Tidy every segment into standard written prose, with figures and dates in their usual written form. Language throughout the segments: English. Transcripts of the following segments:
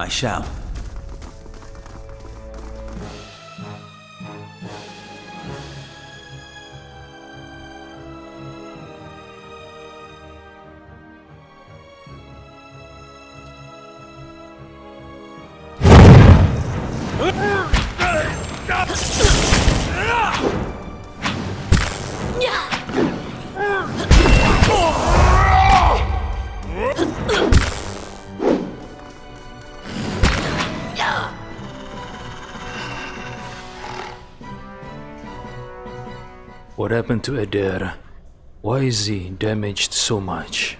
I shall. What happened to Adair? Why is he damaged so much?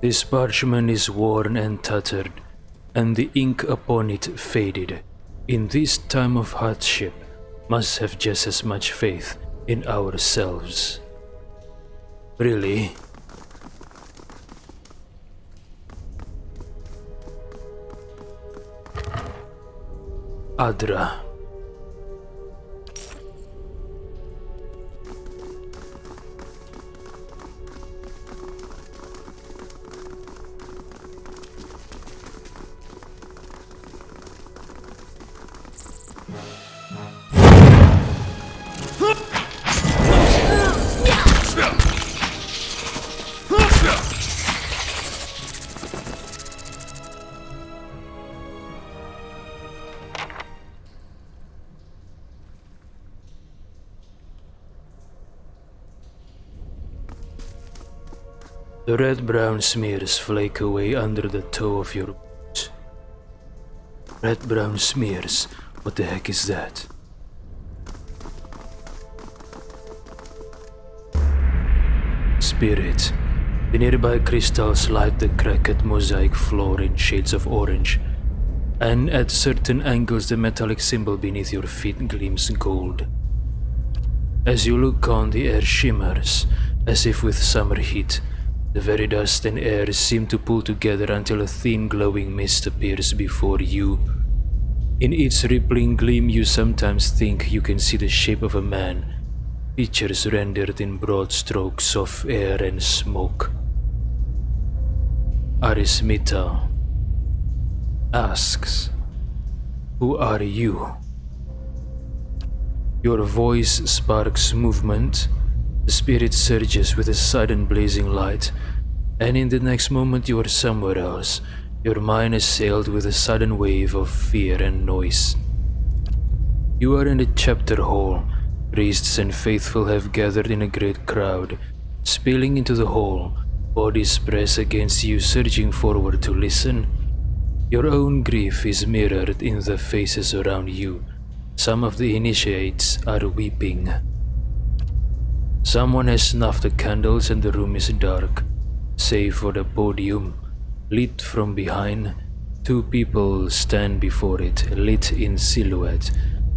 This parchment is worn and tattered, and the ink upon it faded. In this time of hardship, must have just as much faith in ourselves. Really? Adra. The red-brown smears flake away under the toe of your boot. Red-brown smears? What the heck is that? Spirit. The nearby crystals light the cracked mosaic floor in shades of orange, and at certain angles the metallic symbol beneath your feet gleams gold. As you look on, the air shimmers, as if with summer heat. The very dust and air seem to pull together until a thin glowing mist appears before you. In its rippling gleam you sometimes think you can see the shape of a man, features rendered in broad strokes of air and smoke. Arismita asks, "Who are you?" Your voice sparks movement. The spirit surges with a sudden blazing light, and in the next moment you are somewhere else, your mind assailed with a sudden wave of fear and noise. You are in the chapter hall. Priests and faithful have gathered in a great crowd. Spilling into the hall, bodies press against you, surging forward to listen. Your own grief is mirrored in the faces around you. Some of the initiates are weeping. Someone has snuffed the candles and the room is dark, save for the podium. Lit from behind, two people stand before it, lit in silhouette.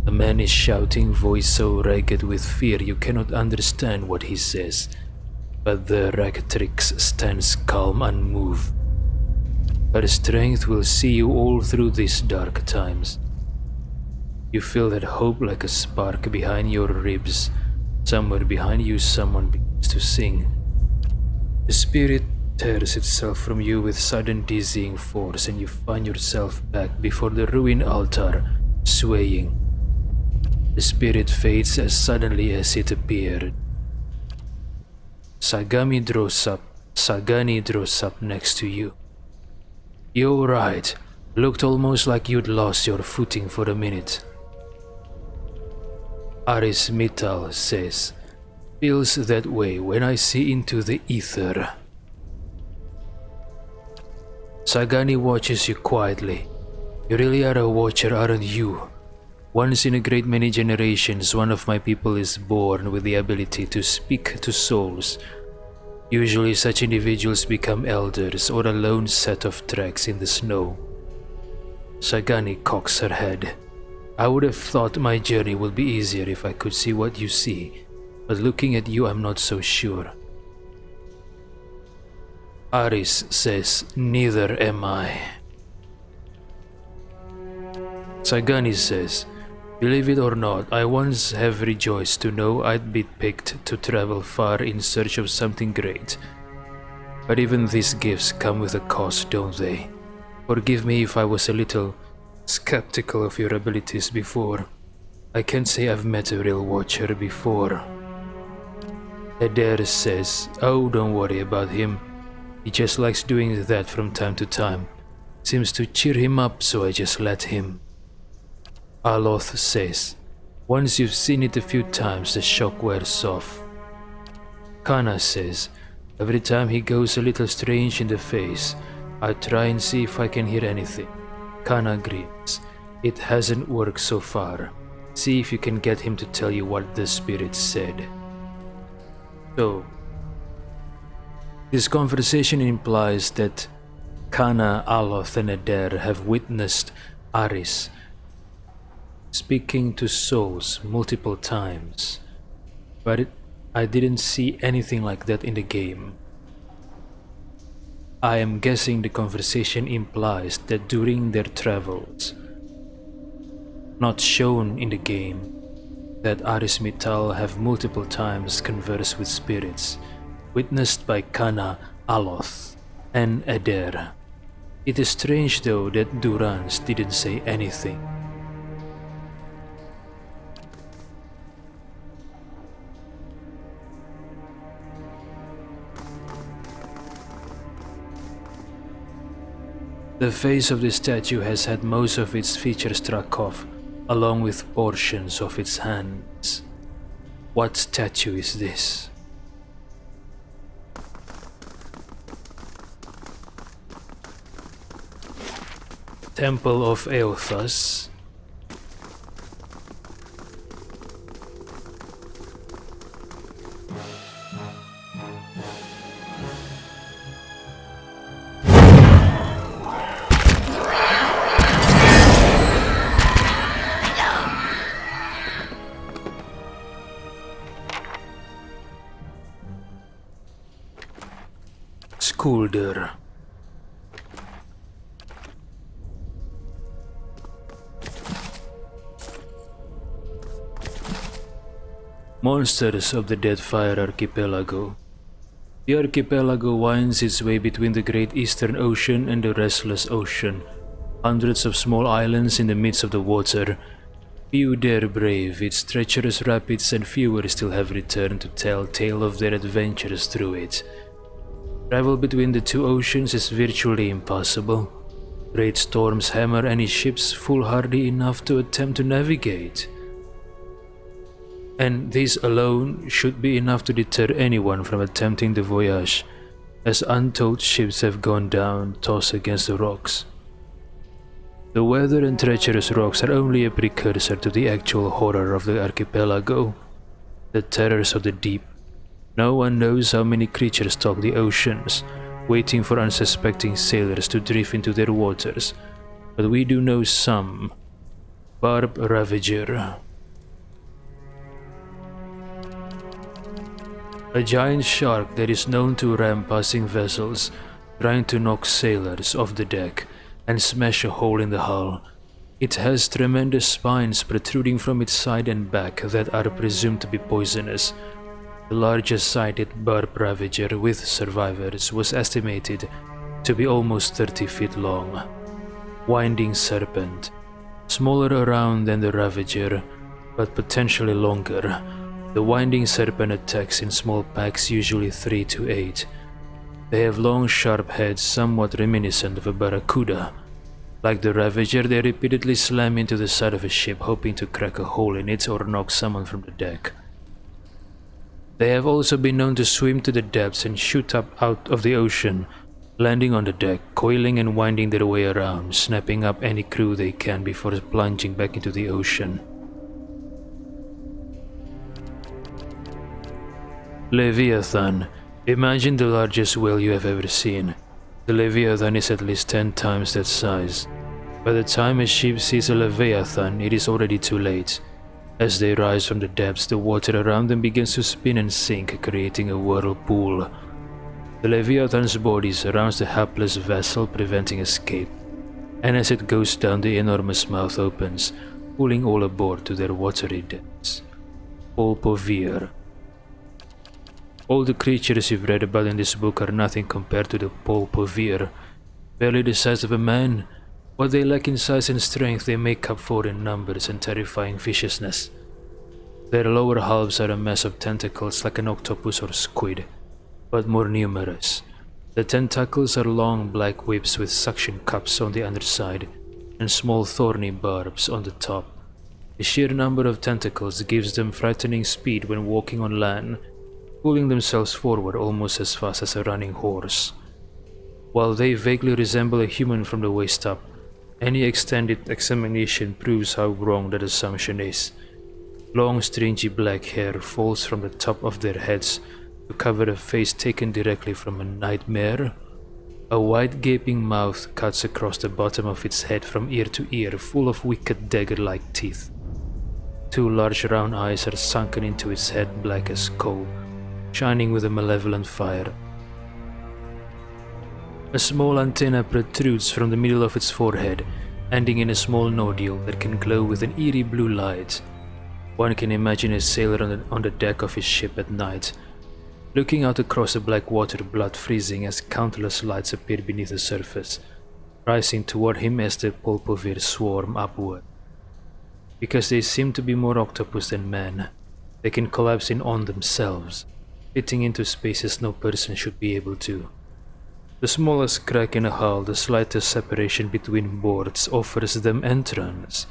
A man is shouting, voice so ragged with fear you cannot understand what he says. But the rectrix stands calm, unmoved. Her strength will see you all through these dark times. You feel that hope like a spark behind your ribs. Somewhere behind you, someone begins to sing. The spirit tears itself from you with sudden dizzying force, and you find yourself back before the ruined altar, swaying. The spirit fades as suddenly as it appeared. Sagani draws up next to you. "You're right. Looked almost like you'd lost your footing for a minute." Arismital says, "Feels that way when I see into the ether." Sagani watches you quietly. You really are a watcher, aren't you? Once in a great many generations, one of my people is born with the ability to speak to souls. Usually such individuals become elders or a lone set of tracks in the snow. Sagani cocks her head. "I would have thought my journey would be easier if I could see what you see, but looking at you I'm not so sure." Aris says, "Neither am I." Sagani says, Believe it or not, I once have rejoiced to know I'd be picked to travel far in search of something great. But even these gifts come with a cost, don't they? Forgive me if I was a little skeptical of your abilities before. I can't say I've met a real watcher before. Adair says, oh, don't worry about him. He just likes doing that from time to time. Seems to cheer him up, so I just let him. Aloth says, once you've seen it a few times, the shock wears off. Kana says, every time he goes a little strange in the face, I try and see if I can hear anything. Kana grins. It hasn't worked so far. See if you can get him to tell you what the spirit said. So, this conversation implies that Kana, Aloth and Adair have witnessed Aris speaking to souls multiple times, but I didn't see anything like that in the game. I am guessing the conversation implies that during their travels, not shown in the game, that Aris Mittal have multiple times conversed with spirits, witnessed by Kana, Aloth, and Adair. It is strange though that Durans didn't say anything. The face of the statue has had most of its features struck off, along with portions of its hands. What statue is this? Temple of Eothas. Skulder. Monsters of the Deadfire Archipelago. The archipelago winds its way between the Great Eastern Ocean and the Restless Ocean. Hundreds of small islands in the midst of the water. Few dare brave its treacherous rapids, and fewer still have returned to tell tale of their adventures through it. Travel between the two oceans is virtually impossible. Great storms hammer any ships foolhardy enough to attempt to navigate. And these alone should be enough to deter anyone from attempting the voyage, as untold ships have gone down, tossed against the rocks. The weather and treacherous rocks are only a precursor to the actual horror of the archipelago, the terrors of the deep. No one knows how many creatures stalk the oceans, waiting for unsuspecting sailors to drift into their waters, but we do know some. Barb Ravager. A giant shark that is known to ram passing vessels, trying to knock sailors off the deck and smash a hole in the hull. It has tremendous spines protruding from its side and back that are presumed to be poisonous. The largest sighted barb ravager with survivors was estimated to be almost 30 feet long. Winding serpent, smaller around than the ravager, but potentially longer. The winding serpent attacks in small packs, usually 3 to 8. They have long, sharp heads, somewhat reminiscent of a barracuda. Like the ravager, they repeatedly slam into the side of a ship, hoping to crack a hole in it or knock someone from the deck. They have also been known to swim to the depths and shoot up out of the ocean, landing on the deck, coiling and winding their way around, snapping up any crew they can before plunging back into the ocean. Leviathan. Imagine the largest whale you have ever seen. The Leviathan is at least 10 times that size. By the time a ship sees a Leviathan, it is already too late. As they rise from the depths, the water around them begins to spin and sink, creating a whirlpool. The Leviathan's body surrounds the hapless vessel, preventing escape. And as it goes down, the enormous mouth opens, pulling all aboard to their watery depths. Polpovir. All the creatures you've read about in this book are nothing compared to the Polpovir. Barely the size of a man. What they lack in size and strength they make up for in numbers and terrifying viciousness. Their lower halves are a mass of tentacles like an octopus or squid, but more numerous. The tentacles are long black whips with suction cups on the underside and small thorny barbs on the top. The sheer number of tentacles gives them frightening speed when walking on land, pulling themselves forward almost as fast as a running horse. While they vaguely resemble a human from the waist up, any extended examination proves how wrong that assumption is. Long stringy black hair falls from the top of their heads to cover a face taken directly from a nightmare. A wide gaping mouth cuts across the bottom of its head from ear to ear, full of wicked dagger-like teeth. Two large round eyes are sunken into its head, black as coal, shining with a malevolent fire. A small antenna protrudes from the middle of its forehead, ending in a small nodule that can glow with an eerie blue light. One can imagine a sailor on the deck of his ship at night, looking out across the black water, blood freezing as countless lights appear beneath the surface, rising toward him as the Polpovir swarm upward. Because they seem to be more octopus than man, they can collapse in on themselves, fitting into spaces no person should be able to. The smallest crack in a hull, the slightest separation between boards offers them entrance.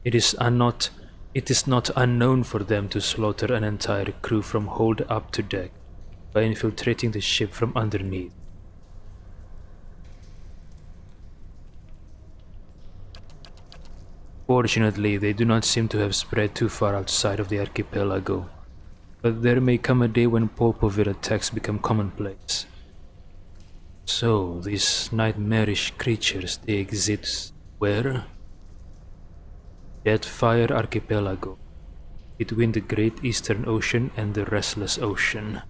It is not unknown for them to slaughter an entire crew from hold up to deck by infiltrating the ship from underneath. Fortunately, they do not seem to have spread too far outside of the archipelago, but there may come a day when Polpovir attacks become commonplace. So, these nightmarish creatures, they exist where? That Fire Archipelago, between the Great Eastern Ocean and the Restless Ocean.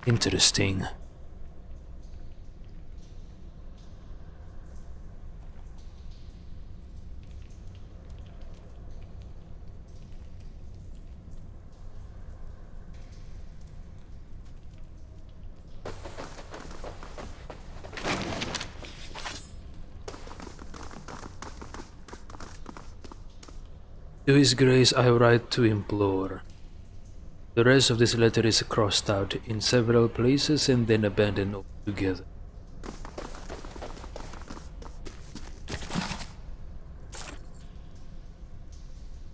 Interesting. To His Grace I write to implore. The rest of this letter is crossed out in several places and then abandoned altogether.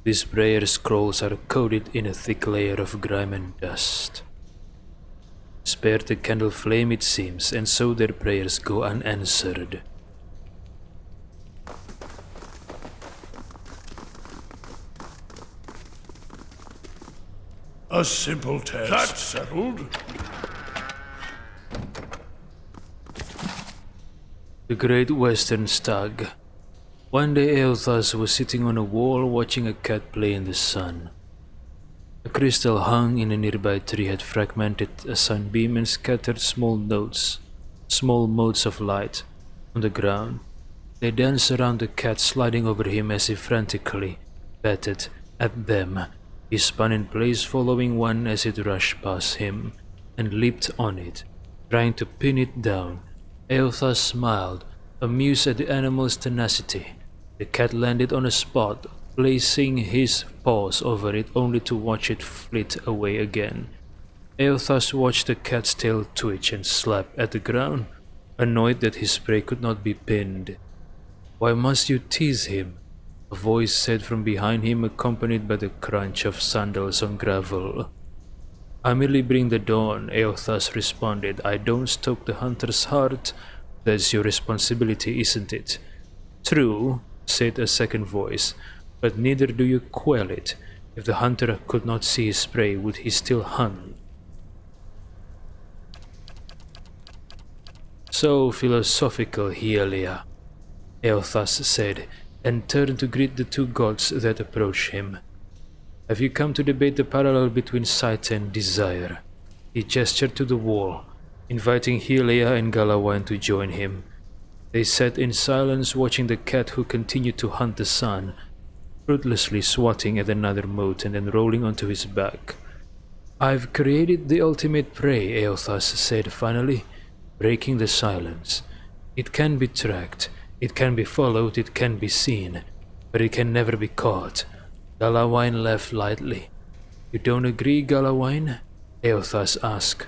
These prayer scrolls are coated in a thick layer of grime and dust. Spare the candle flame, it seems, and so their prayers go unanswered. A simple test. That's settled. The Great Western Stag. One day Eothas was sitting on a wall watching a cat play in the sun. A crystal hung in a nearby tree had fragmented a sunbeam and scattered small motes of light on the ground. They danced around the cat, sliding over him as he frantically batted at them. He spun in place, following one as it rushed past him, and leaped on it, trying to pin it down. Eothas smiled, amused at the animal's tenacity. The cat landed on a spot, placing his paws over it only to watch it flit away again. Eothas watched the cat's tail twitch and slap at the ground, annoyed that his prey could not be pinned. "Why must you tease him?" a voice said from behind him, accompanied by the crunch of sandals on gravel. "I merely bring the dawn," Eothas responded. "I don't stoke the hunter's heart. That's your responsibility, isn't it?" "True," said a second voice, "but neither do you quell it. If the hunter could not see his prey, would he still hunt?" "So philosophical, Hielia," Eothas said, and turned to greet the two gods that approached him. "Have you come to debate the parallel between sight and desire?" He gestured to the wall, inviting Hielia and Galawain to join him. They sat in silence, watching the cat who continued to hunt the sun, fruitlessly swatting at another mote and then rolling onto his back. "I've created the ultimate prey," Eothas said finally, breaking the silence. "It can be tracked, it can be followed, it can be seen, but it can never be caught." Galawain laughed lightly. "You don't agree, Galawain?" Eothas asked.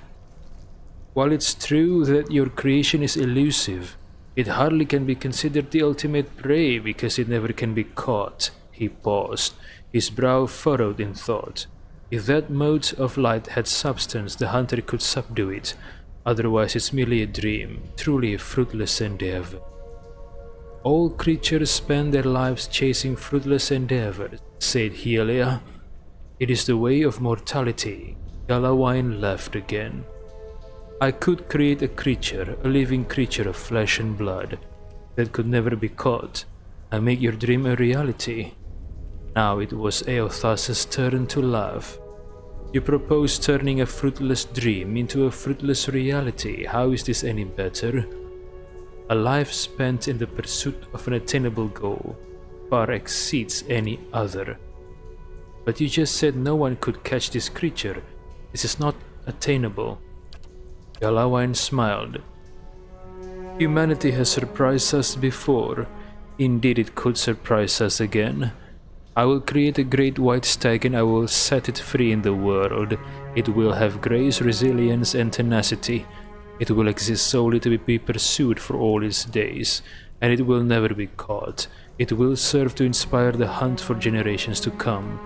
"While it's true that your creation is elusive, it hardly can be considered the ultimate prey because it never can be caught." He paused, his brow furrowed in thought. If that mote of light had substance, the hunter could subdue it. Otherwise it's merely a dream, truly a fruitless endeavor. "All creatures spend their lives chasing fruitless endeavors," said Helia. "It is the way of mortality." Galawain laughed again. "I could create a creature, a living creature of flesh and blood, that could never be caught. I make your dream a reality." Now it was Eothas's turn to laugh. "You propose turning a fruitless dream into a fruitless reality. How is this any better? A life spent in the pursuit of an attainable goal far exceeds any other." "But you just said no one could catch this creature. This is not attainable." Galawain smiled. "Humanity has surprised us before. Indeed, it could surprise us again. I will create a great white stag and I will set it free in the world. It will have grace, resilience, and tenacity. It will exist solely to be pursued for all its days, and it will never be caught. It will serve to inspire the hunt for generations to come.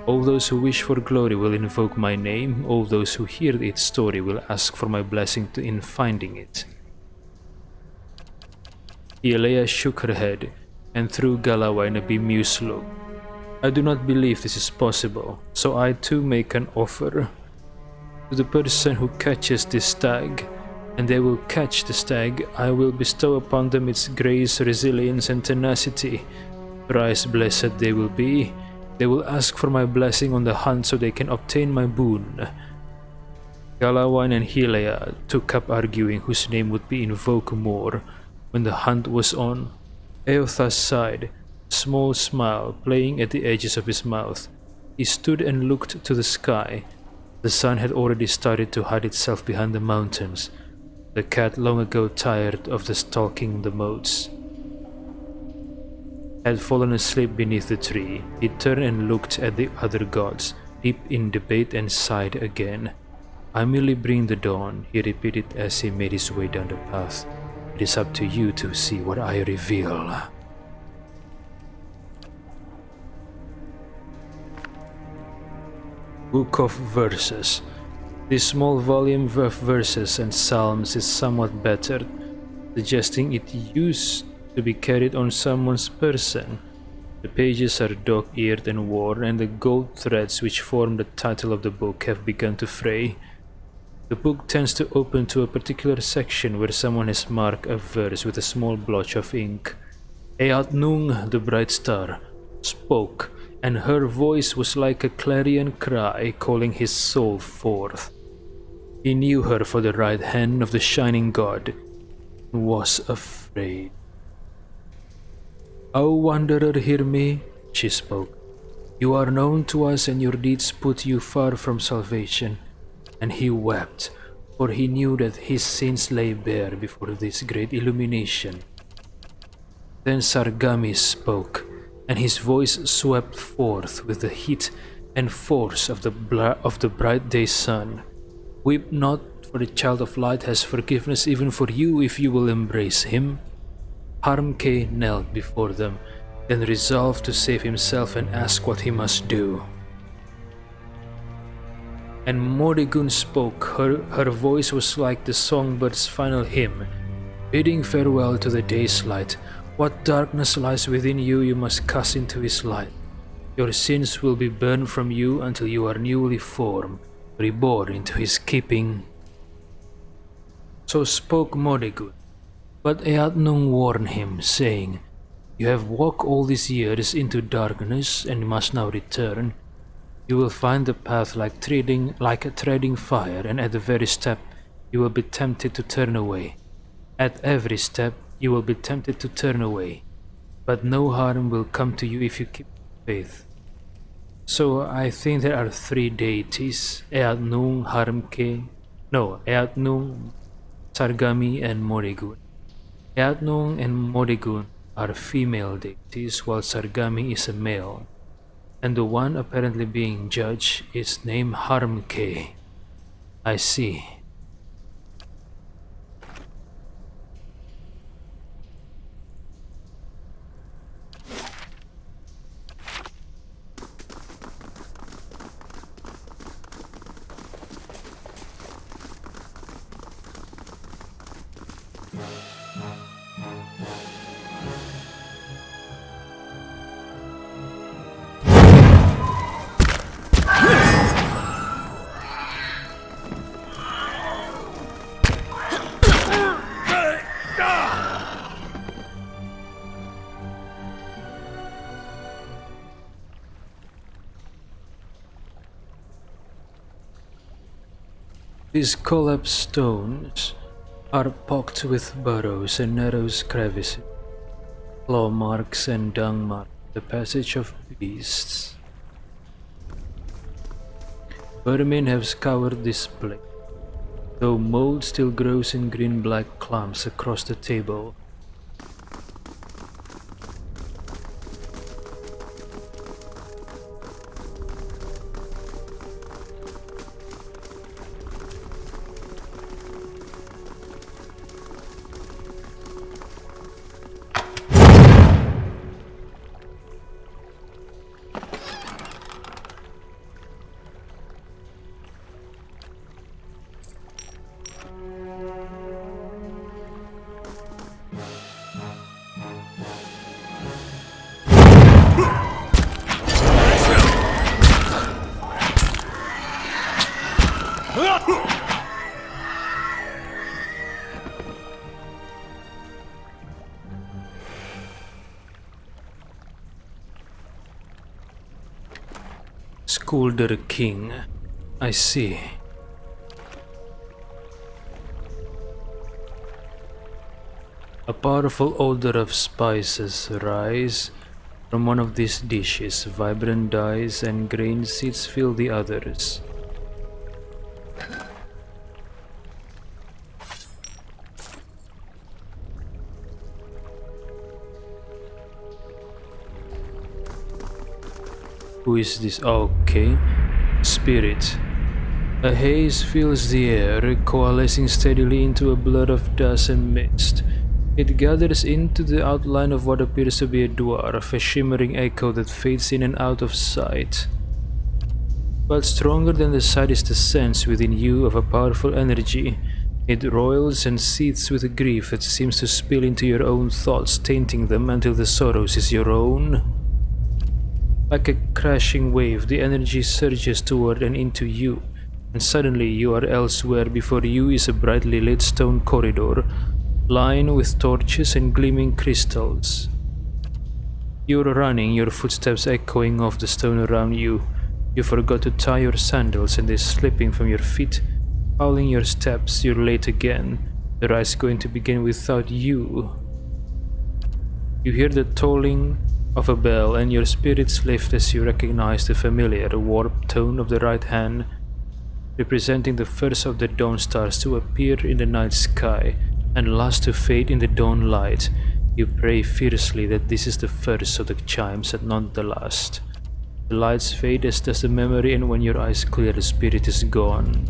All those who wish for glory will invoke my name. All those who hear its story will ask for my blessing in finding it." Elea shook her head and threw Galawain a bemused look. "I do not believe this is possible, so I too make an offer. To the person who catches this stag, and they will catch the stag, I will bestow upon them its grace, resilience, and tenacity. Thrice blessed they will be. They will ask for my blessing on the hunt so they can obtain my boon." Galawain and Helia took up arguing whose name would be invoked more when the hunt was on. Eothas sighed, a small smile playing at the edges of his mouth. He stood and looked to the sky. The sun had already started to hide itself behind the mountains. The cat, long ago tired of the stalking the motes, had fallen asleep beneath the tree. He turned and looked at the other gods, deep in debate, and sighed again. "I merely bring the dawn," he repeated as he made his way down the path. "It is up to you to see what I reveal." Book of Verses. This small volume of verses and psalms is somewhat battered, suggesting it used to be carried on someone's person. The pages are dog-eared and worn, and the gold threads which form the title of the book have begun to fray. The book tends to open to a particular section where someone has marked a verse with a small blotch of ink. Eatnung, the bright star, spoke, and her voice was like a clarion cry calling his soul forth. He knew her for the right hand of the shining god, and was afraid. "O wanderer, hear me," she spoke. "You are known to us, and your deeds put you far from salvation." And he wept, for he knew that his sins lay bare before this great illumination. Then Sargamis spoke, and his voice swept forth with the heat and force of the bright day sun. "Weep not, for the child of light has forgiveness even for you if you will embrace him." Harmke knelt before them, then resolved to save himself and ask what he must do. And Mordegun spoke. Her voice was like the songbird's final hymn, bidding farewell to the day's light. "What darkness lies within you, you must cast into his light. Your sins will be burned from you until you are newly formed, reborn into his keeping." So spoke Mordegun, but Eatnung warned him, saying, "You have walked all these years into darkness and must now return. You will find the path like treading fire, and at the very step you will be tempted to turn away. At every step you will be tempted to turn away, but no harm will come to you if you keep faith. So I think there are three deities, Eatnung, Eatnung, Sargami, and Morigun. Eatnung and Morigun are female deities, while Sargami is a male, and the one apparently being judged is named Harmke. I see. These collapsed stones are pocked with burrows and narrow crevices, claw marks and dung marks, the passage of beasts. Vermin have scoured this place, though mold still grows in green-black clumps across the table. Skulder King, I see. A powerful odor of spices rise from one of these dishes. Vibrant dyes and grain seeds fill the others. Who is this? Okay. Spirit. A haze fills the air, coalescing steadily into a blur of dust and mist. It gathers into the outline of what appears to be a dwarf, a shimmering echo that fades in and out of sight. But stronger than the sight is the sense within you of a powerful energy. It roils and seethes with a grief that seems to spill into your own thoughts, tainting them until the sorrows is your own. Like a crashing wave, the energy surges toward and into you, and suddenly you are elsewhere. Before you is a brightly lit stone corridor, lined with torches and gleaming crystals. You're running, your footsteps echoing off the stone around you. You forgot to tie your sandals and they're slipping from your feet, fouling your steps. You're late again. The ride's going to begin without you. You hear the tolling of a bell and your spirits lift as you recognize the familiar warped tone of the right hand, representing the first of the dawn stars to appear in the night sky and last to fade in the dawn light. You pray fiercely that this is the first of the chimes and not the last. The lights fade as does the memory, and when your eyes clear, the spirit is gone.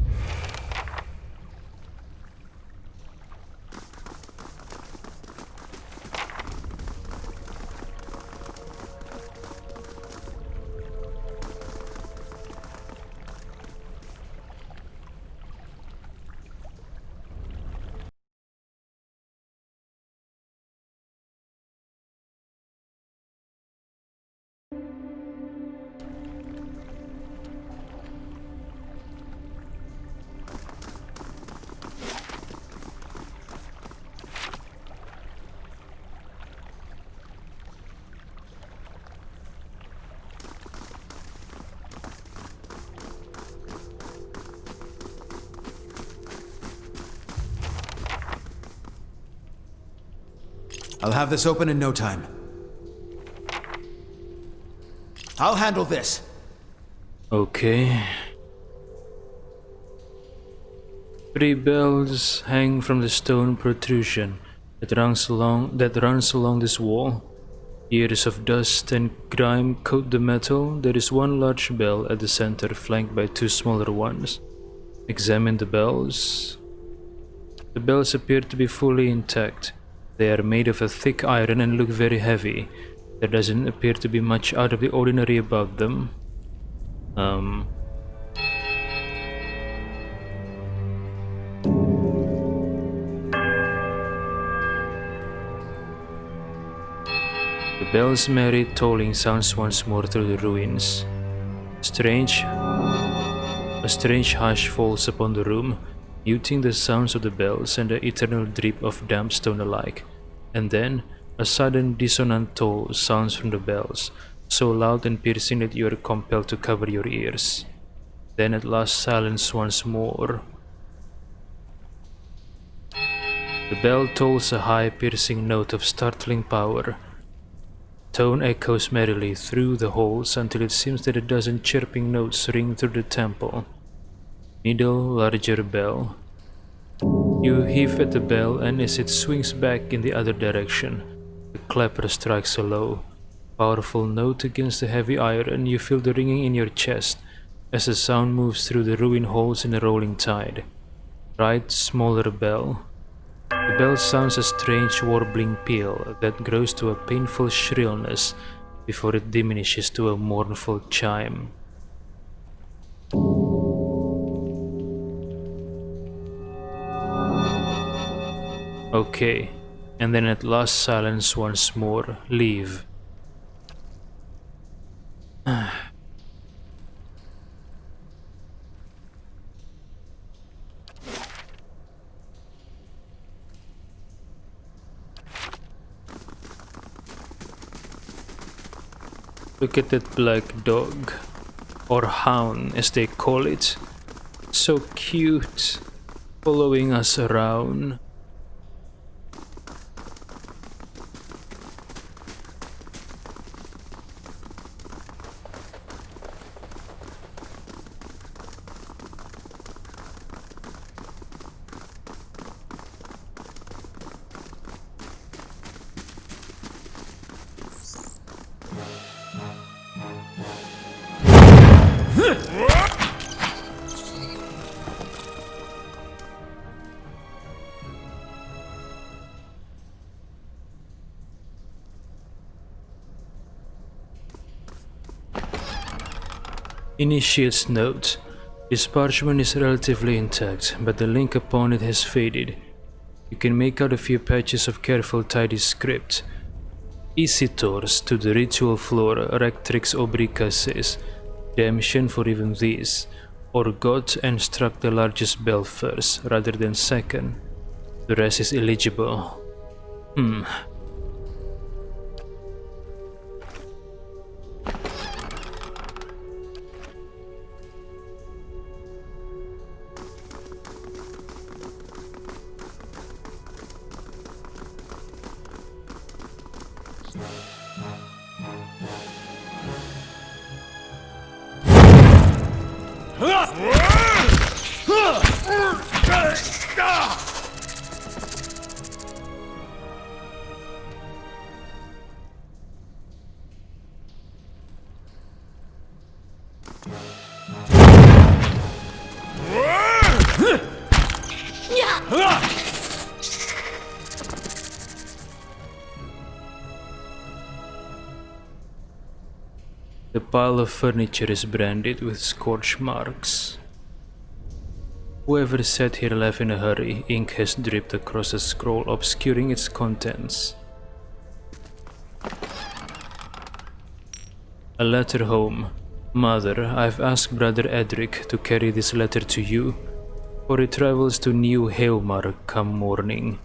I'll have this open in no time. I'll handle this. Okay. 3 bells hang from the stone protrusion that runs along this wall. Years of dust and grime coat the metal. There is one large bell at the center, flanked by 2 smaller ones. Examine the bells. The bells appear to be fully intact. They are made of a thick iron and look very heavy. There doesn't appear to be much out of the ordinary about them. The bells' merry tolling sounds once more through the ruins. A strange hush falls upon the room, muting the sounds of the bells and the eternal drip of damp stone alike. And then, a sudden dissonant toll sounds from the bells, so loud and piercing that you are compelled to cover your ears. Then at last silence once more. The bell tolls a high, piercing note of startling power. Tone echoes merrily through the halls until it seems that a dozen chirping notes ring through the temple. Middle, larger bell. You heave at the bell, and as it swings back in the other direction, the clapper strikes a low, powerful note against the heavy iron. You feel the ringing in your chest as the sound moves through the ruin halls in a rolling tide. Right, smaller bell. The bell sounds a strange warbling peal that grows to a painful shrillness before it diminishes to a mournful chime. Okay, and then at last silence once more. Leave. Look at that black dog, or hound as they call it. So cute, following us around. Initiate's note. This parchment is relatively intact, but the link upon it has faded. You can make out a few patches of careful, tidy script. Isitors to the ritual floor, rectrix obrica says, damnation for even these, or God and struck the largest bell first, rather than second. The rest is illegible. The pile of furniture is branded with scorch marks. Whoever sat here left in a hurry. Ink has dripped across the scroll, obscuring its contents. A letter home. Mother, I've asked Brother Edric to carry this letter to you, for it travels to New Heomar come morning.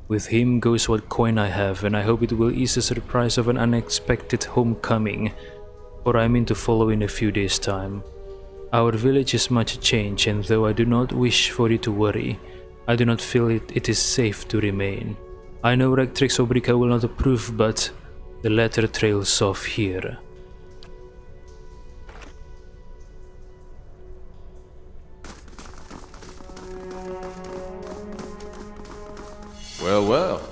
With him goes what coin I have, and I hope it will ease the surprise of an unexpected homecoming, for I mean to follow in a few days' time. Our village is much changed, and though I do not wish for you to worry, I do not feel it is safe to remain. I know Rectrix Obrica will not approve, but the letter trails off here. Well, well.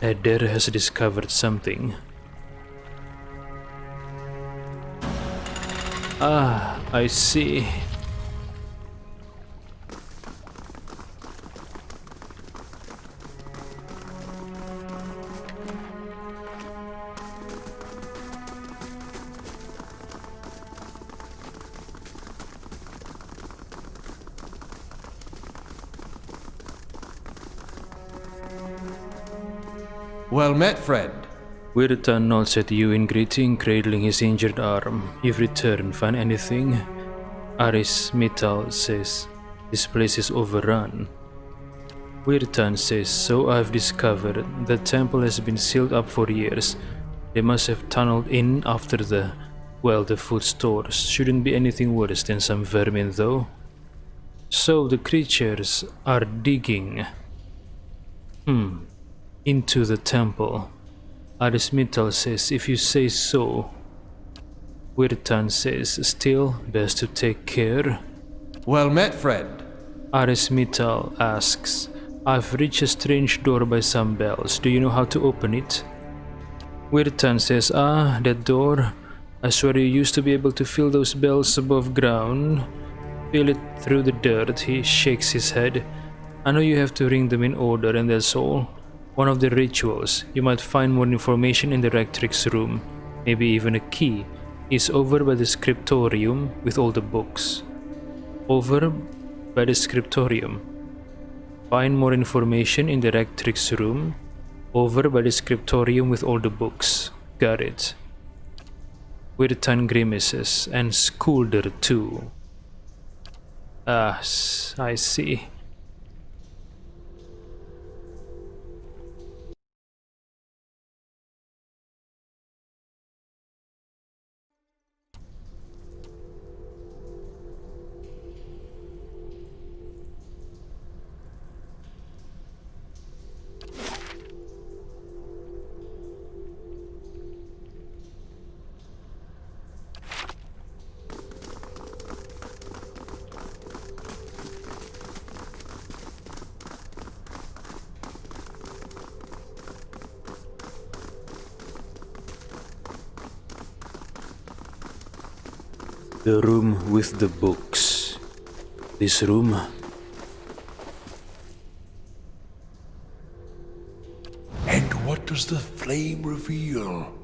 Eder has discovered something. Ah, I see. Well met, friend. Wirtan nods at you in greeting, cradling his injured arm. You've returned. Find anything? Aris Mittal says, this place is overrun. Wirtan says, so I've discovered. The temple has been sealed up for years. They must have tunneled in after the food stores. Shouldn't be anything worse than some vermin though. So the creatures are digging into the temple. Aris Mittal says, if you say so. Wirtan says, still, best to take care. Well met, friend. Aris Mittal asks, I've reached a strange door by some bells. Do you know how to open it? Wirtan says, that door. I swear you used to be able to feel those bells above ground. Feel it through the dirt. He shakes his head. I know you have to ring them in order and that's all. One of the rituals. You might find more information in the Rectrix room. Maybe even a key. Is over by the scriptorium with all the books. Over by the scriptorium. Find more information in the Rectrix room. Over by the scriptorium with all the books. Got it. Wirtan grimaces, and Skulder too. Ah, I see. The room with the books. This room. And what does the flame reveal?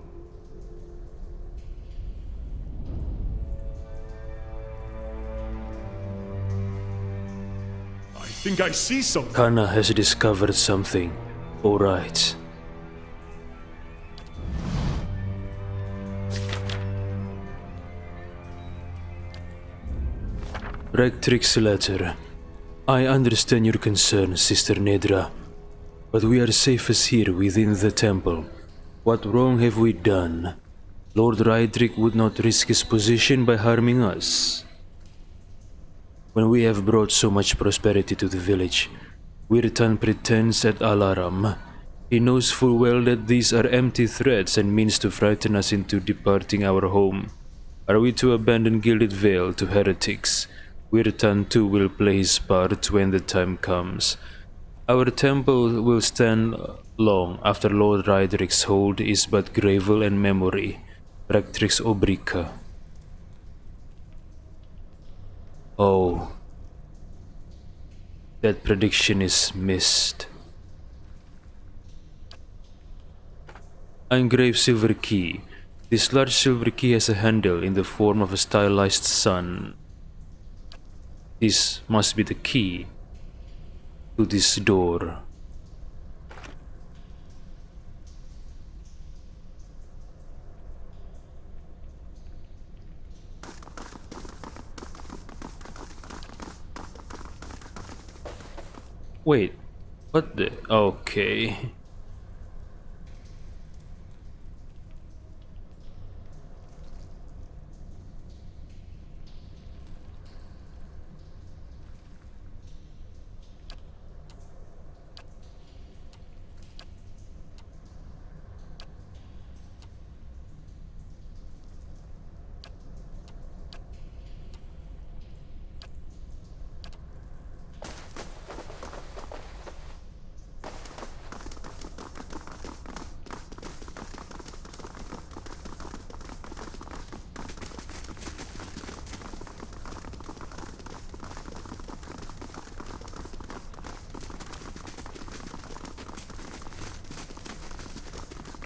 I think I see something. Kana has discovered something. Alright. Rectrix letter. I understand your concern, Sister Nedra, but we are safest here within the temple. What wrong have we done? Lord Rydrick would not risk his position by harming us. When we have brought so much prosperity to the village, Wirtan pretends at alarm. He knows full well that these are empty threats and means to frighten us into departing our home. Are we to abandon Gilded Vale to heretics? Wirtan too will play his part when the time comes. Our temple will stand long after Lord Rydrick's hold is but gravel and memory. Rectrix Obrica. Oh. That prediction is missed. Engraved silver key. This large silver key has a handle in the form of a stylized sun. This must be the key to this door. Wait, what the? Okay.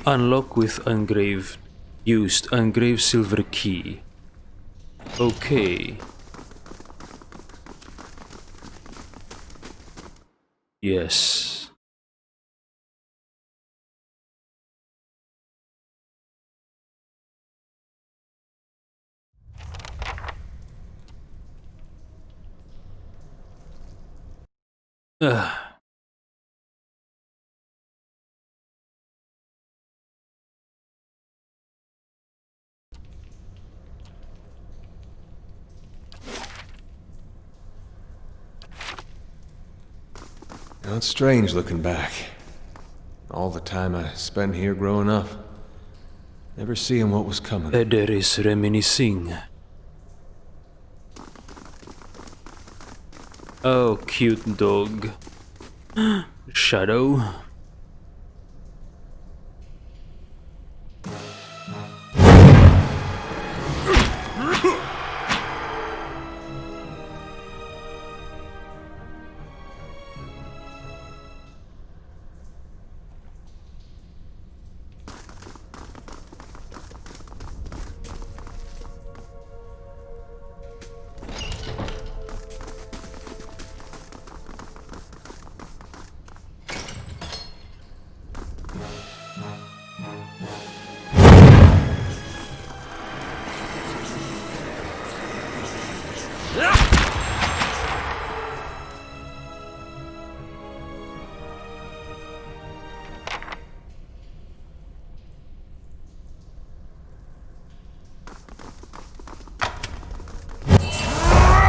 Unlock with engraved. Used engraved silver key. Okay. Yes. Ah. You know, it's strange looking back. All the time I spent here growing up. Never seeing what was coming. Eder is reminiscing. Oh, cute dog. Shadow.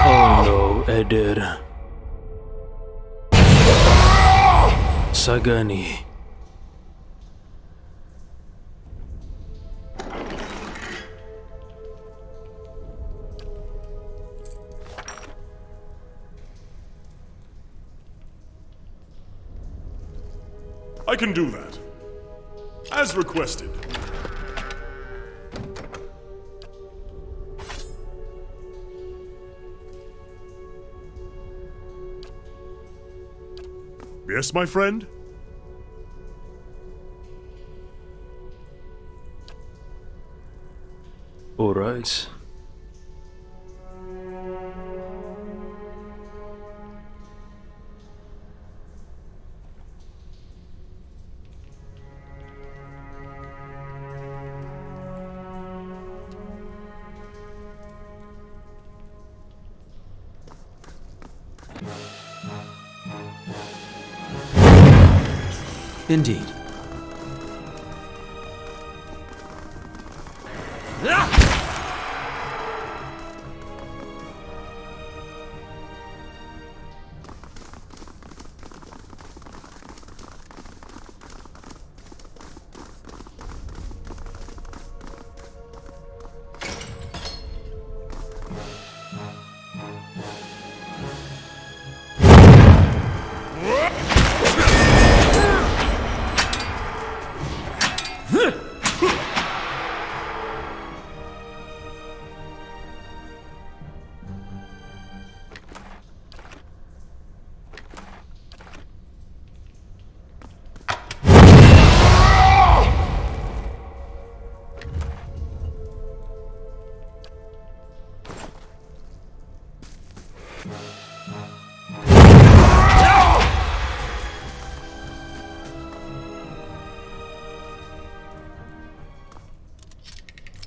Oh no, Eder. Sagani. I can do that. As requested. Yes, my friend? Alright. Indeed.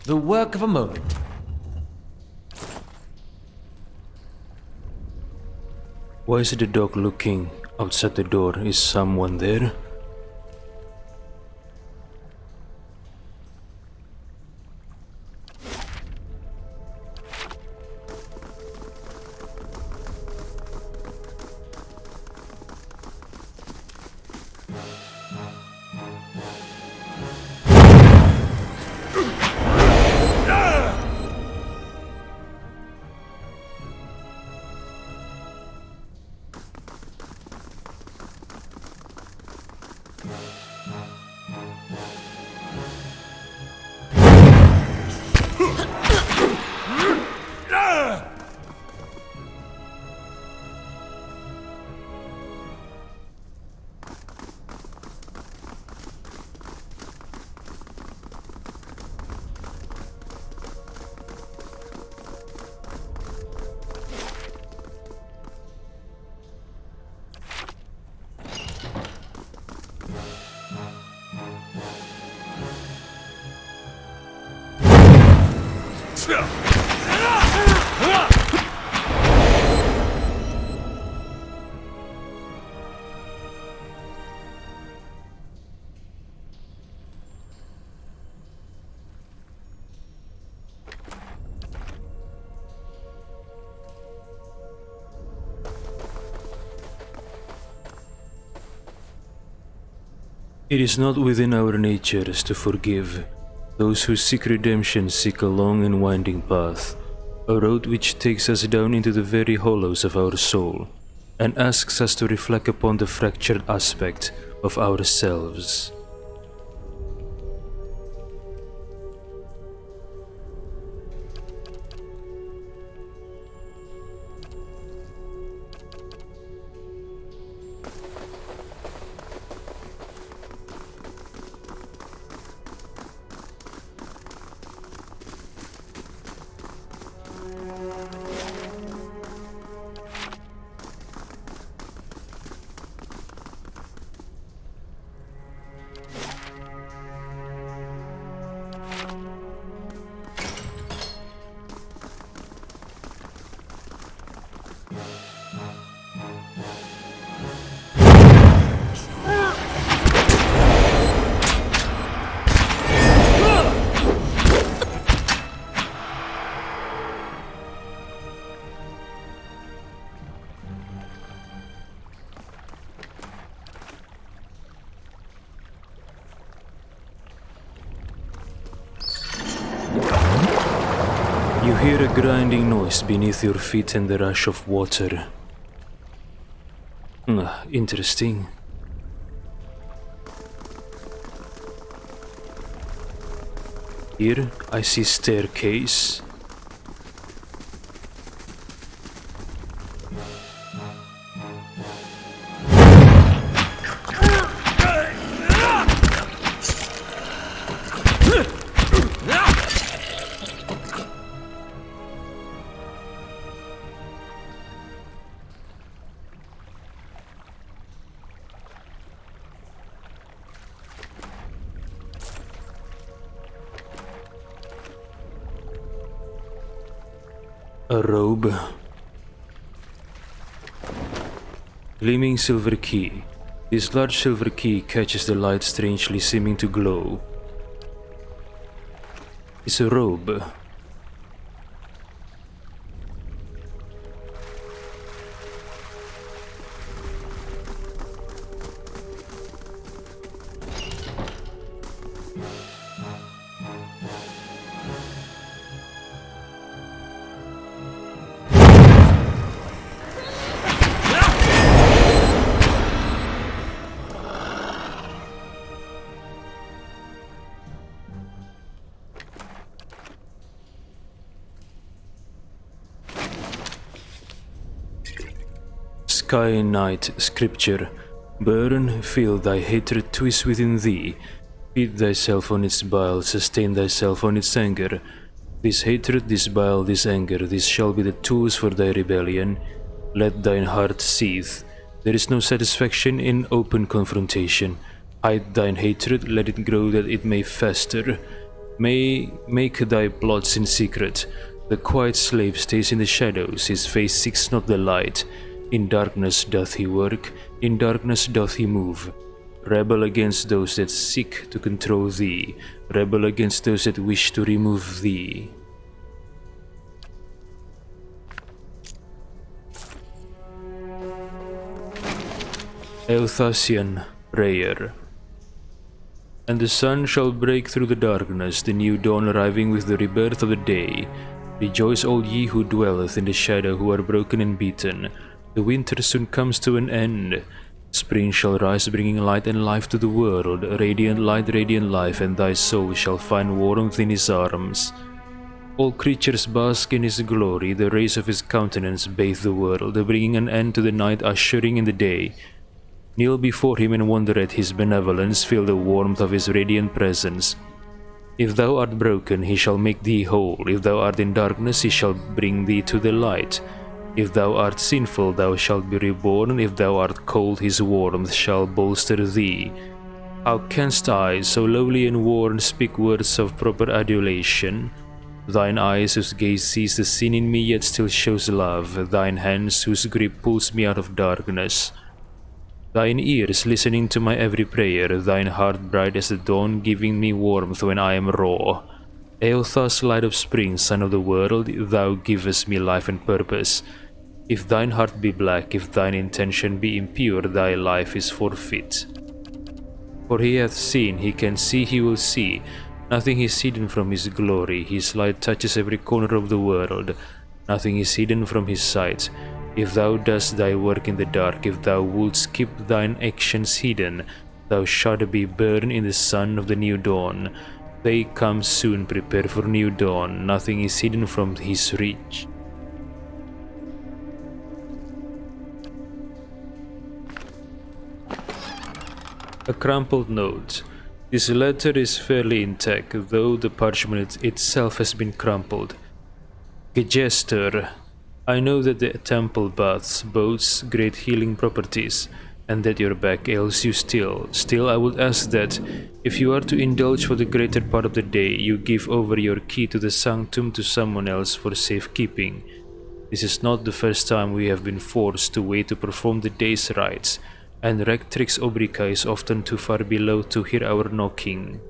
The work of a moment. Why is the dog looking outside the door? Is someone there? It is not within our natures to forgive. Those who seek redemption seek a long and winding path, a road which takes us down into the very hollows of our soul, and asks us to reflect upon the fractured aspect of ourselves. You hear a grinding noise beneath your feet and the rush of water. Interesting. Here I see staircase. A robe. Gleaming silver key. This large silver key catches the light strangely seeming to glow. It's a robe. Sky Night Scripture. Burn, feel thy hatred twist within thee. Feed thyself on its bile, sustain thyself on its anger. This hatred, this bile, this anger, this shall be the tools for thy rebellion. Let thine heart seethe. There is no satisfaction in open confrontation. Hide thine hatred, let it grow that it may fester. May make thy plots in secret. The quiet slave stays in the shadows, his face seeks not the light. In darkness doth he work, in darkness doth he move. Rebel against those that seek to control thee. Rebel against those that wish to remove thee. Elthasian Prayer. And the sun shall break through the darkness, the new dawn arriving with the rebirth of the day. Rejoice all ye who dwelleth in the shadow, who are broken and beaten. The winter soon comes to an end. Spring shall rise, bringing light and life to the world. Radiant light, radiant life, and thy soul shall find warmth in his arms. All creatures bask in his glory, the rays of his countenance bathe the world, bringing an end to the night, ushering in the day. Kneel before him and wonder at his benevolence, feel the warmth of his radiant presence. If thou art broken, he shall make thee whole. If thou art in darkness, he shall bring thee to the light. If thou art sinful, thou shalt be reborn. If thou art cold, his warmth shall bolster thee. How canst I, so lowly and worn, speak words of proper adulation? Thine eyes whose gaze sees the sin in me yet still shows love. Thine hands whose grip pulls me out of darkness. Thine ears listening to my every prayer. Thine heart bright as the dawn, giving me warmth when I am raw. Eothas, light of spring, sun of the world, thou givest me life and purpose. If thine heart be black, if thine intention be impure, thy life is forfeit. For he hath seen, he can see, he will see. Nothing is hidden from his glory. His light touches every corner of the world. Nothing is hidden from his sight. If thou dost thy work in the dark, if thou wouldst keep thine actions hidden, thou shalt be burned in the sun of the new dawn. They come soon, prepare for new dawn. Nothing is hidden from his reach. A crumpled note. This letter is fairly intact, though the parchment itself has been crumpled. Gejester, I know that the temple baths boasts great healing properties, and that your back ails you still. Still, I would ask that, if you are to indulge for the greater part of the day, you give over your key to the sanctum to someone else for safekeeping. This is not the first time we have been forced to wait to perform the day's rites, and Rectrix Obrica is often too far below to hear our knocking.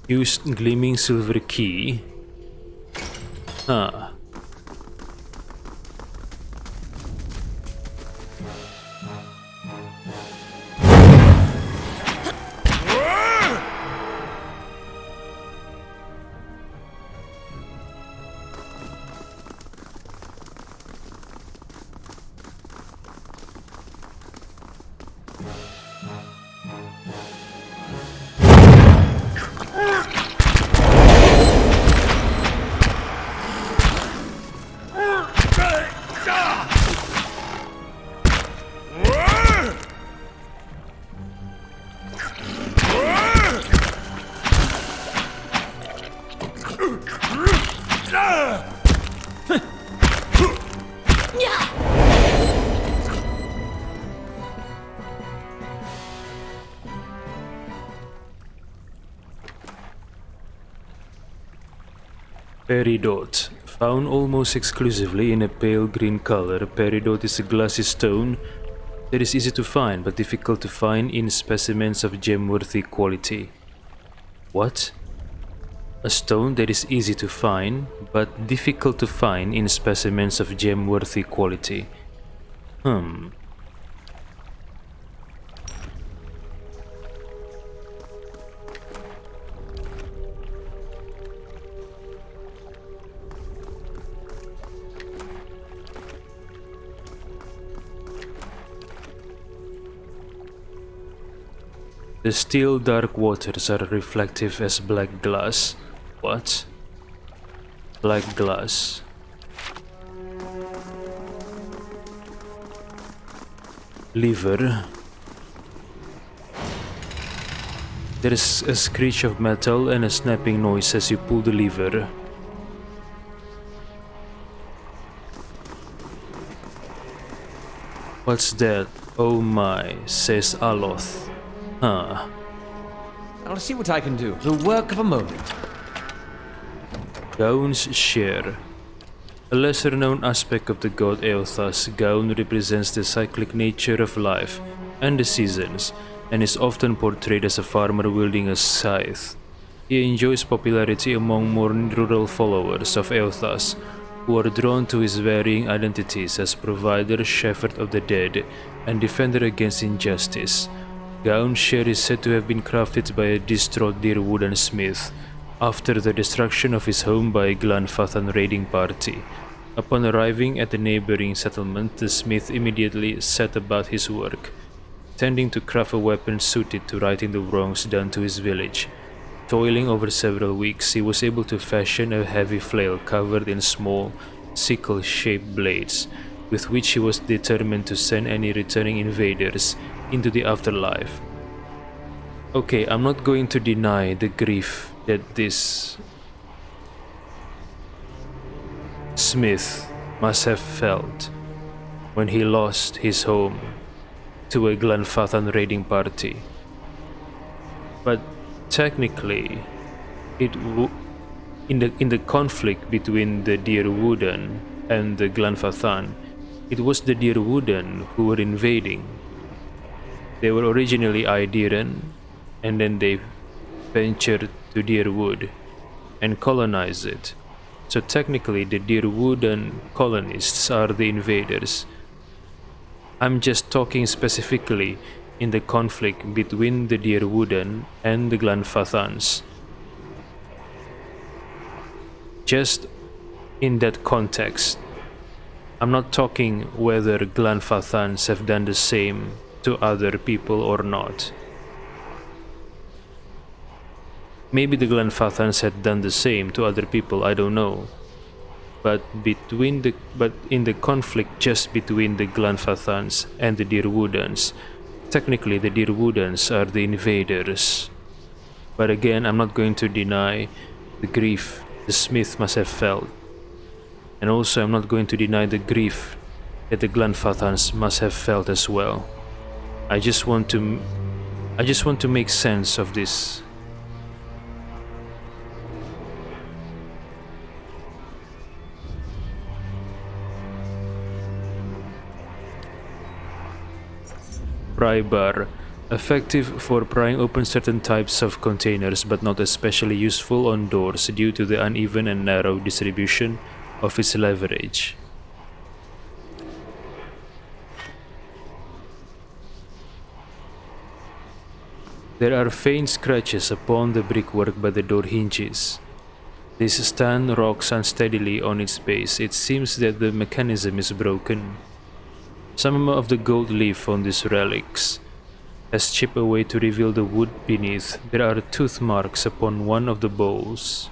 Used gleaming silver key. Ah. Peridot. Found almost exclusively in a pale green color, peridot is a glassy stone that is easy to find but difficult to find in specimens of gem-worthy quality. What? A stone that is easy to find but difficult to find in specimens of gem-worthy quality. The still dark waters are reflective as black glass. What? Black glass. Lever. There is a screech of metal and a snapping noise as you pull the lever. What's that? Oh my, says Aloth. Huh. I'll see what I can do. The work of a moment. Gaun's share. A lesser-known aspect of the god Eothas, Gaun represents the cyclic nature of life and the seasons, and is often portrayed as a farmer wielding a scythe. He enjoys popularity among more rural followers of Eothas, who are drawn to his varying identities as provider, shepherd of the dead, and defender against injustice. Gaun's share is said to have been crafted by a distraught Dirwoodan smith after the destruction of his home by a Glanfathan raiding party. Upon arriving at the neighboring settlement, the smith immediately set about his work, tending to craft a weapon suited to righting the wrongs done to his village. Toiling over several weeks, he was able to fashion a heavy flail covered in small, sickle-shaped blades, with which he was determined to send any returning invaders into the afterlife. Okay, I'm not going to deny the grief that this smith must have felt when he lost his home to a Glanfathan raiding party. But technically, in the conflict between the Dirwoodan and the Glanfathan, it was the Dirwoodan who were invading. They were originally Idiran, and then they ventured to Deerwood and colonized it. So technically, the Deerwoodan colonists are the invaders. I'm just talking specifically in the conflict between the Deerwoodan and the Glanfathans. Just in that context, I'm not talking whether Glanfathans have done the same to other people or not. Maybe the Glanfathans had done the same to other people, I don't know. But in the conflict just between the Glanfathans and the Deerwoodans, technically the Deerwoodans are the invaders. But again, I'm not going to deny the grief the Smith must have felt. And also I'm not going to deny the grief that the Glanfathans must have felt as well. I just want to make sense of this. Pry bar. Effective for prying open certain types of containers, but not especially useful on doors due to the uneven and narrow distribution of its leverage. There are faint scratches upon the brickwork by the door hinges. This stand rocks unsteadily on its base. It seems that the mechanism is broken. Some of the gold leaf on these relics has chipped away to reveal the wood beneath. There are tooth marks upon one of the bowls.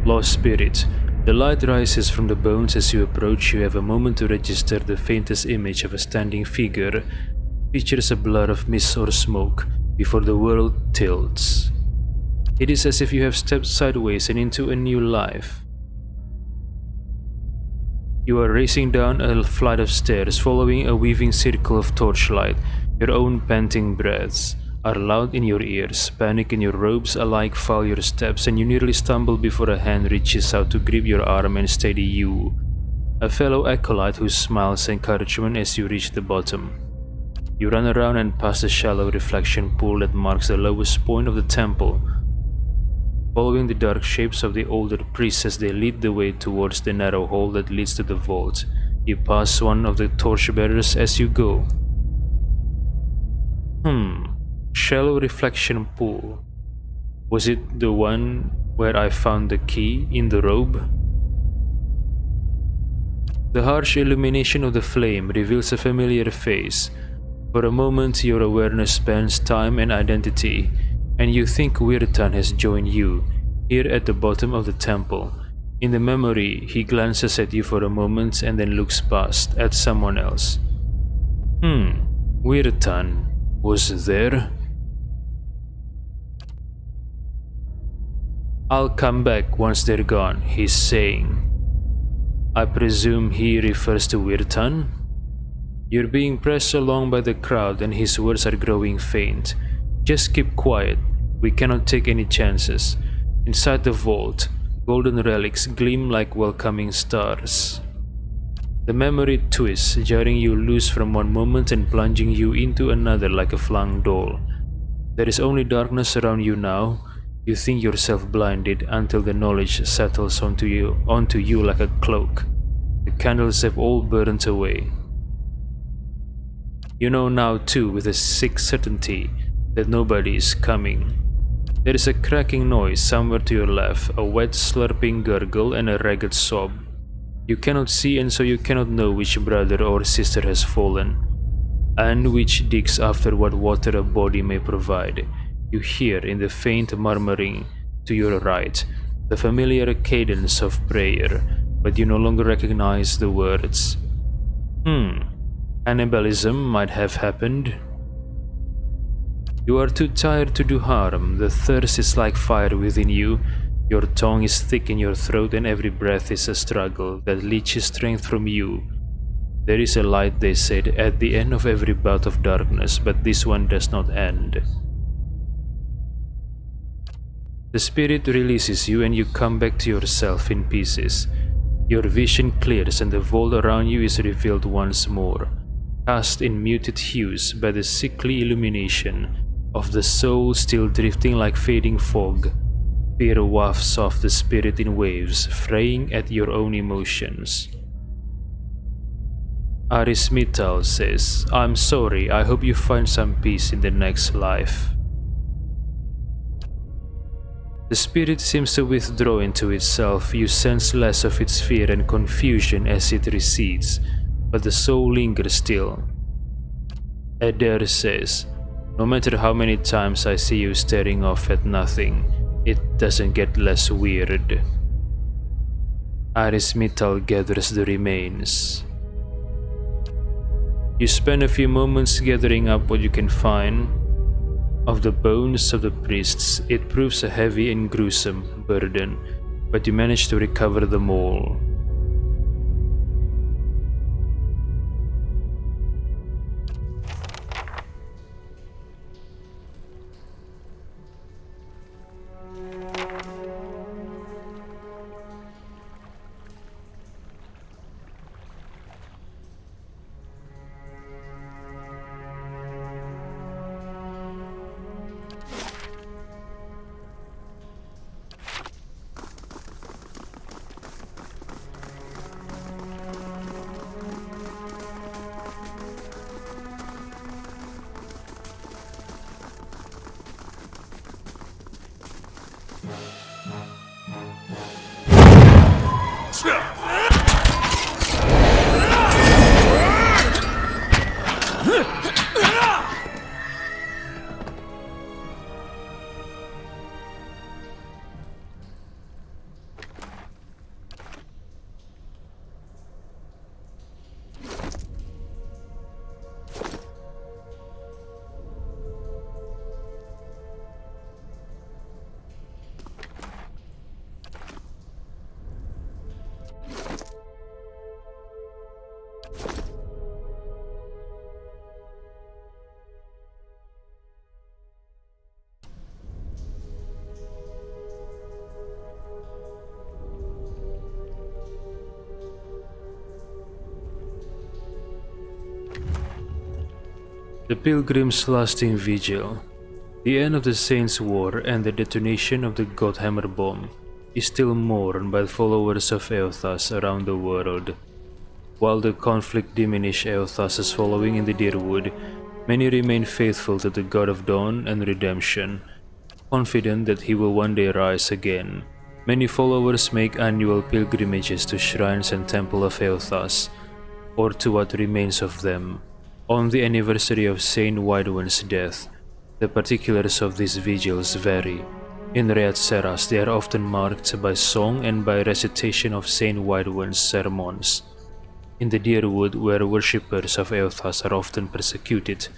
Lost spirit. The light rises from the bones as you approach. You have a moment to register the faintest image of a standing figure. Features a blur of mist or smoke before the world tilts. It is as if you have stepped sideways and into a new life. You are racing down a flight of stairs, following a weaving circle of torchlight. Your own panting breaths are loud in your ears. Panic and your robes alike foul your steps, and you nearly stumble before a hand reaches out to grip your arm and steady you. A fellow acolyte who smiles encouragement as you reach the bottom. You run around and past the shallow reflection pool that marks the lowest point of the temple, following the dark shapes of the older priests as they lead the way towards the narrow hall that leads to the vault. You pass one of the torchbearers as you go. Shallow reflection pool. Was it the one where I found the key in the robe? The harsh illumination of the flame reveals a familiar face. For a moment your awareness spans time and identity, and you think Wirtan has joined you, here at the bottom of the temple. In the memory, he glances at you for a moment and then looks past, at someone else. Wirtan was there? I'll come back once they're gone, he's saying. I presume he refers to Wirtan? You're being pressed along by the crowd and his words are growing faint. Just keep quiet, we cannot take any chances. Inside the vault, golden relics gleam like welcoming stars. The memory twists, jarring you loose from one moment and plunging you into another like a flung doll. There is only darkness around you now. You think yourself blinded until the knowledge settles onto you like a cloak. The candles have all burned away. You know now too with a sick certainty that nobody is coming. There is a cracking noise somewhere to your left, a wet slurping gurgle and a ragged sob. You cannot see and so you cannot know which brother or sister has fallen, and which digs after what water a body may provide. You hear in the faint murmuring to your right the familiar cadence of prayer, but you no longer recognize the words. Cannibalism might have happened. You are too tired to do harm. The thirst is like fire within you. Your tongue is thick in your throat and every breath is a struggle that leaches strength from you. There is a light, they said, at the end of every bout of darkness, but this one does not end. The spirit releases you and you come back to yourself in pieces. Your vision clears and the world around you is revealed once more, cast in muted hues by the sickly illumination of the soul still drifting like fading fog. Fear wafts off the spirit in waves, fraying at your own emotions. Arismital says, "I'm sorry, I hope you find some peace in the next life." The spirit seems to withdraw into itself. You sense less of its fear and confusion as it recedes, but the soul lingers still. Adair says, "No matter how many times I see you staring off at nothing, it doesn't get less weird." Arismital gathers the remains. You spend a few moments gathering up what you can find. Of the bones of the priests, it proves a heavy and gruesome burden, but you manage to recover them all. The Pilgrim's lasting vigil. The end of the Saints' War and the detonation of the Godhammer bomb is still mourned by followers of Eothas around the world. While the conflict diminished Eothas' following in the Deerwood, many remain faithful to the God of Dawn and Redemption, confident that he will one day rise again. Many followers make annual pilgrimages to shrines and Temple of Eothas, or to what remains of them. On the anniversary of Saint Widewin's death, the particulars of these vigils vary. In Reat Seras, they are often marked by song and by recitation of Saint Widewin's sermons. In the Deerwood, where worshippers of Eothas are often persecuted,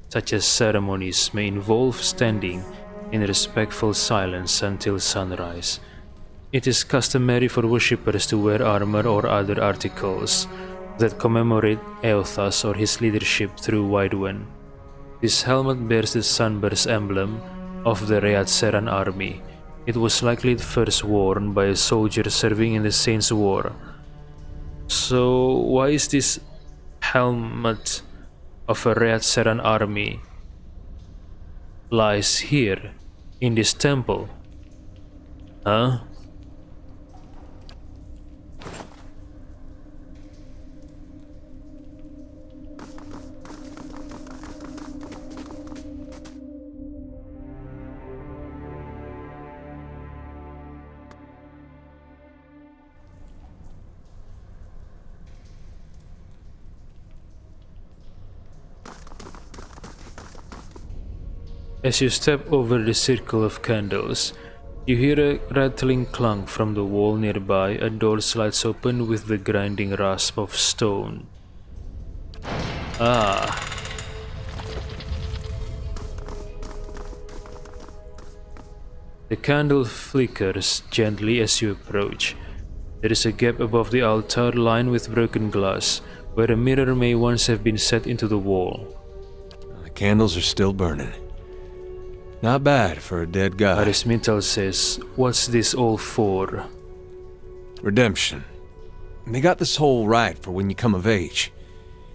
such as ceremonies may involve standing in respectful silence until sunrise. It is customary for worshippers to wear armor or other articles that commemorate Eothas or his leadership through Widewin. This helmet bears the sunburst emblem of the Reat Seran army. It was likely first worn by a soldier serving in the Saints' War. So why is this helmet of a Reat Seran army lies here in this temple? Huh? As you step over the circle of candles, you hear a rattling clunk from the wall nearby. A door slides open with the grinding rasp of stone. Ah. The candle flickers gently as you approach. There is a gap above the altar lined with broken glass, where a mirror may once have been set into the wall. The candles are still burning. Not bad for a dead god. Arismital says, "What's this all for?" Redemption. And they got this whole rite for when you come of age.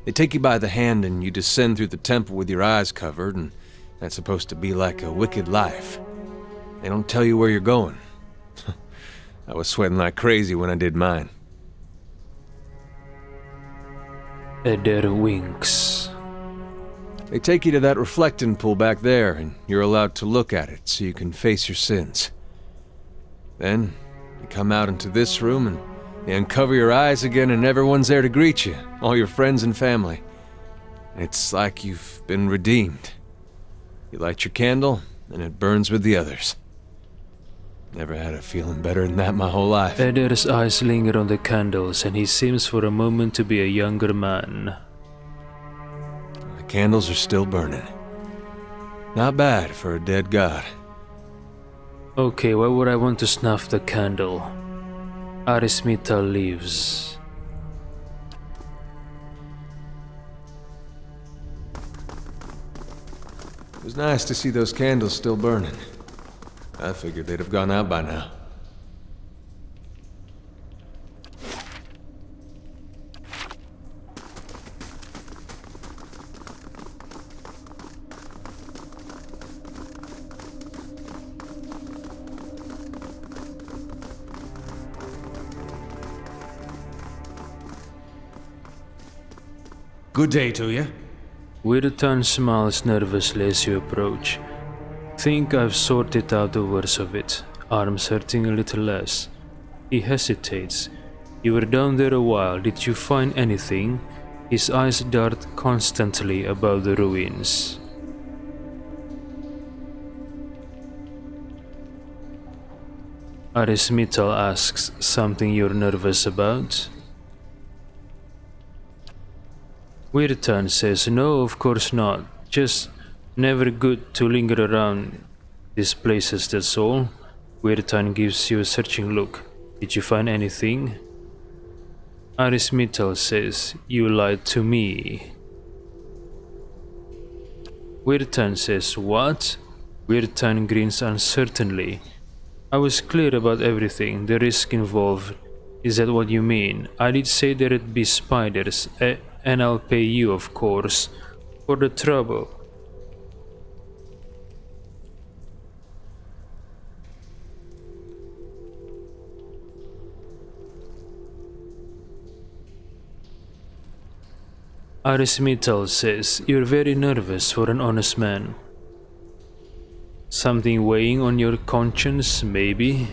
They take you by the hand and you descend through the temple with your eyes covered, and that's supposed to be like a wicked life. They don't tell you where you're going. I was sweating like crazy when I did mine. Eder winks. They take you to that reflecting pool back there, and you're allowed to look at it so you can face your sins. Then, you come out into this room and they uncover your eyes again, and everyone's there to greet you, all your friends and family. And it's like you've been redeemed. You light your candle, and it burns with the others. Never had a feeling better than that my whole life. Eder's eyes linger on the candles, and he seems for a moment to be a younger man. The candles are still burning. Not bad for a dead god. Okay, why would I want to snuff the candle? Arismital leaves. It was nice to see those candles still burning. I figured they'd have gone out by now. Good day to you. Wirtan smiles nervously as you approach. Think I've sorted out the worst of it. Arms hurting a little less. He hesitates. You were down there a while. Did you find anything? His eyes dart constantly about the ruins. Arismital asks, something you're nervous about? Wirtan says, no, of course not. Just never good to linger around these places, that's all. Wirtan gives you a searching look. Did you find anything? Arismital says, you lied to me. Wirtan says, what? Wirtan grins uncertainly. I was clear about everything, the risk involved. Is that what you mean? I did say there'd be spiders, and I'll pay you, of course, for the trouble. Arismital says, you're very nervous for an honest man. Something weighing on your conscience, maybe?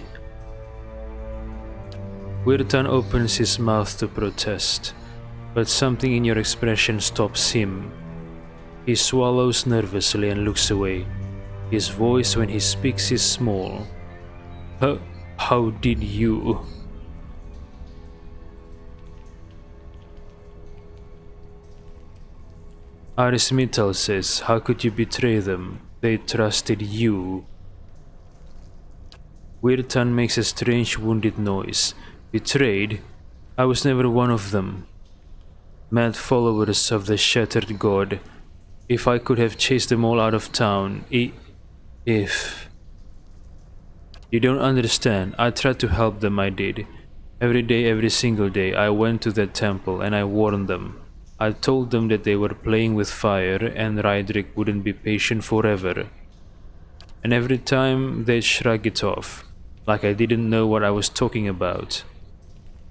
Wirtan opens his mouth to protest, but something in your expression stops him. He swallows nervously and looks away. His voice when he speaks is small. How did you? Arismital says, how could you betray them? They trusted you. Wirtan makes a strange wounded noise. Betrayed? I was never one of them. Mad followers of the shattered god. If I could have chased them all out of town, if... You don't understand. I tried to help them, I did. Every day, every single day, I went to that temple and I warned them. I told them that they were playing with fire and Rydrick wouldn't be patient forever. And every time they'd shrug it off, like I didn't know what I was talking about.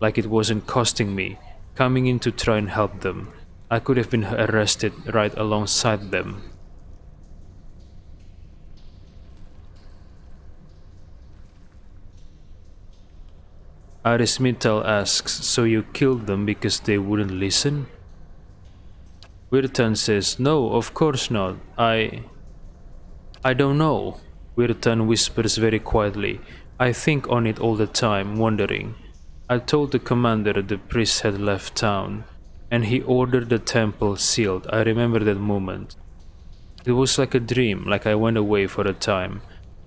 Like it wasn't costing me, coming in to try and help them. I could have been arrested right alongside them. Arismital asks, so you killed them because they wouldn't listen? Wirtan says, no, of course not. I don't know. Wirtan whispers very quietly. I think on it all the time, wondering. I told the commander the priest had left town, and he ordered the temple sealed. I remember that moment. It was like a dream, like I went away for a time.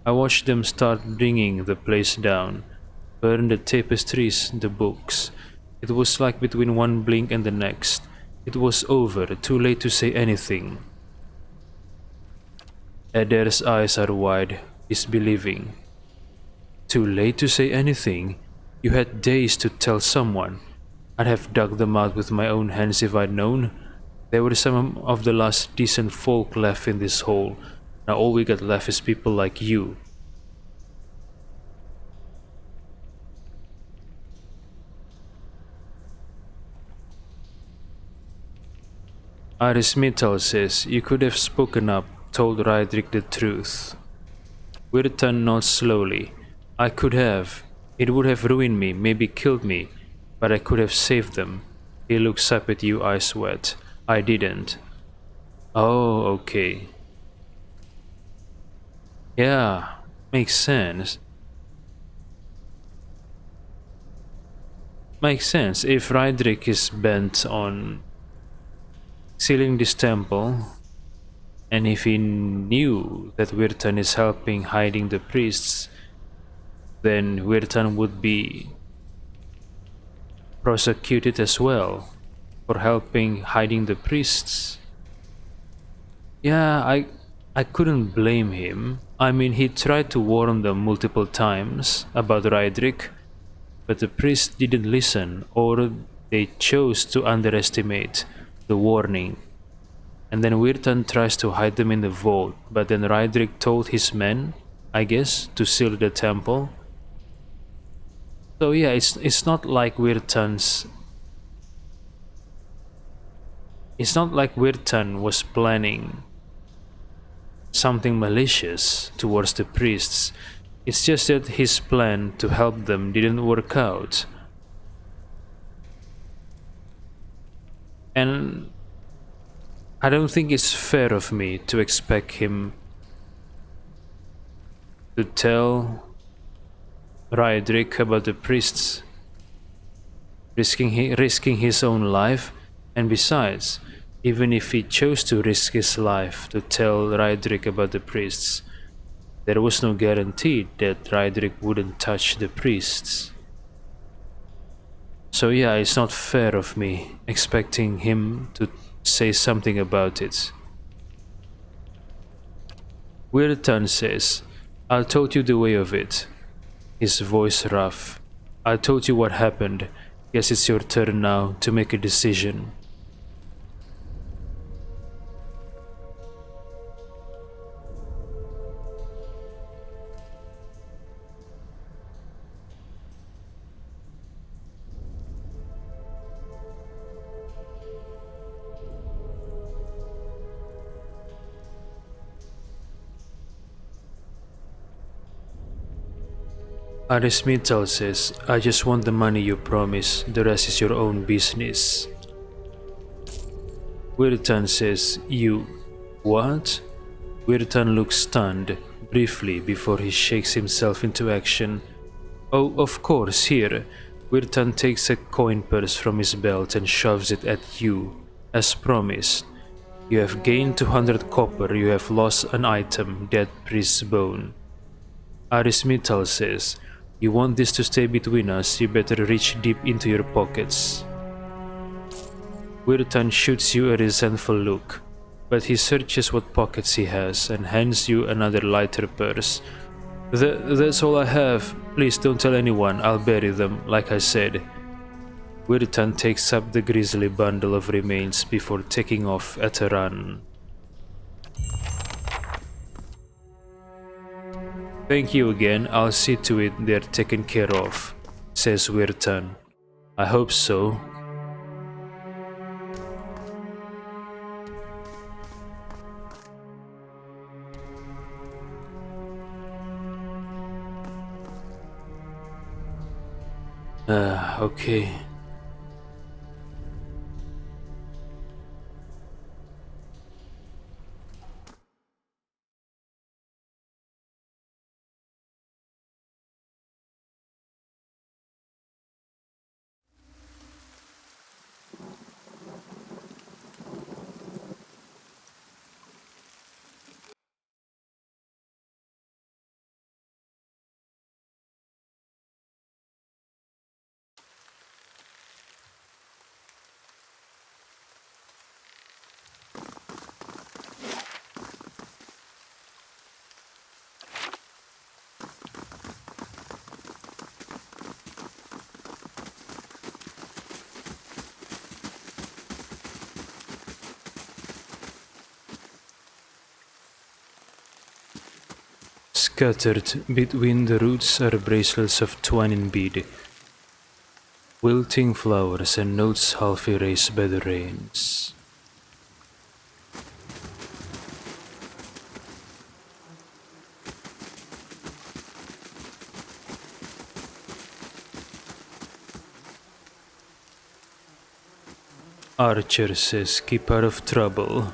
I watched them start bringing the place down, burn the tapestries, the books. It was like between one blink and the next. It was over, too late to say anything. Adair's eyes are wide, disbelieving. Too late to say anything? You had days to tell someone. I'd have dug them out with my own hands if I'd known. There were some of the last decent folk left in this hole. Now all we got left is people like you. Iris Mittal says, you could have spoken up, told Rydrick the truth. Wirtan nods slowly. I could have. It would have ruined me, maybe killed me, but I could have saved them. He looks up at you, eyes wet. I didn't. Oh, okay. Yeah, makes sense. Makes sense. If Rydrick is bent on sealing this temple, and if he knew that Wirtan is helping hiding the priests, then Wirtan would be prosecuted as well for helping hiding the priests. Yeah, I couldn't blame him. I mean, he tried to warn them multiple times about Rydrick, but the priests didn't listen, or they chose to underestimate the warning. And then Wirtan tries to hide them in the vault, but then Rydrick told his men, I guess, to seal the temple. So yeah, it's not like Wirtan was planning something malicious towards the priests. It's just that his plan to help them didn't work out. And I don't think it's fair of me to expect him to tell Rydrick about the priests, risking his own life. And besides, even if he chose to risk his life to tell Rydrick about the priests, there was no guarantee that Rydrick wouldn't touch the priests. So yeah, it's not fair of me expecting him to say something about it. Wirtan says, I told you the way of it. His voice rough. I told you what happened. Guess it's your turn now to make a decision. Arismital says, I just want the money you promise, the rest is your own business. Wirtan says, you... what? Wirtan looks stunned, briefly, before he shakes himself into action. Oh, of course, here. Wirtan takes a coin purse from his belt and shoves it at you, as promised. You have gained 200 copper, you have lost an item, dead priest's bone. Arismital says, you want this to stay between us, you better reach deep into your pockets. Wirtan shoots you a resentful look, but he searches what pockets he has and hands you another lighter purse. That's all I have. Please don't tell anyone, I'll bury them, like I said. Wirtan takes up the grisly bundle of remains before taking off at a run. Thank you again, I'll see to it they're taken care of, says Wirtan. I hope so. Okay. Scattered between the roots are bracelets of twine bead, wilting flowers and notes half erased by the rains. Archer says keep out of trouble.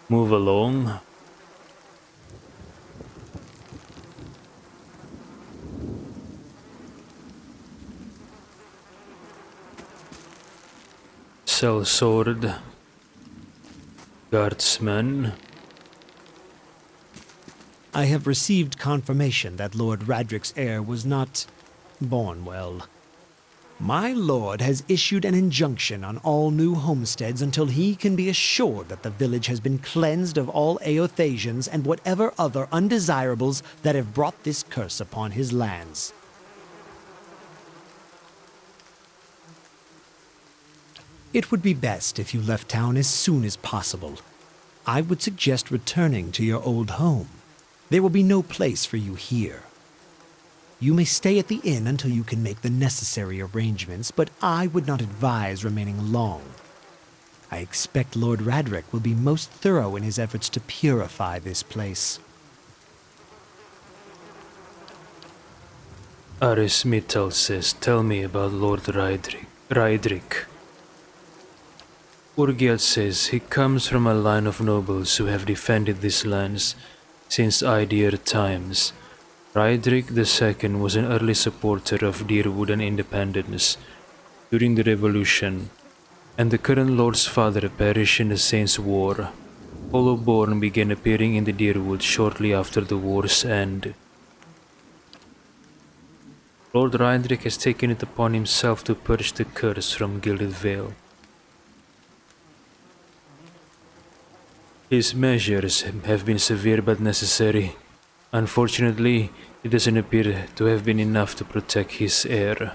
Move along. Sell sword. Guardsman. I have received confirmation that Lord Radric's heir was not born well. My lord has issued an injunction on all new homesteads until he can be assured that the village has been cleansed of all Eothasians and whatever other undesirables that have brought this curse upon his lands. It would be best if you left town as soon as possible. I would suggest returning to your old home. There will be no place for you here. You may stay at the inn until you can make the necessary arrangements, but I would not advise remaining long. I expect Lord Radric will be most thorough in his efforts to purify this place. Aris Mittal says, tell me about Lord Rydric. Urgiat says he comes from a line of nobles who have defended these lands since Idear times. Rydric II was an early supporter of Deerwood and independence during the Revolution, and the current Lord's father perished in the Saints' War. Hollowborn began appearing in the Deerwood shortly after the war's end. Lord Rydric has taken it upon himself to purge the curse from Gilded Vale. His measures have been severe but necessary. Unfortunately, it doesn't appear to have been enough to protect his heir.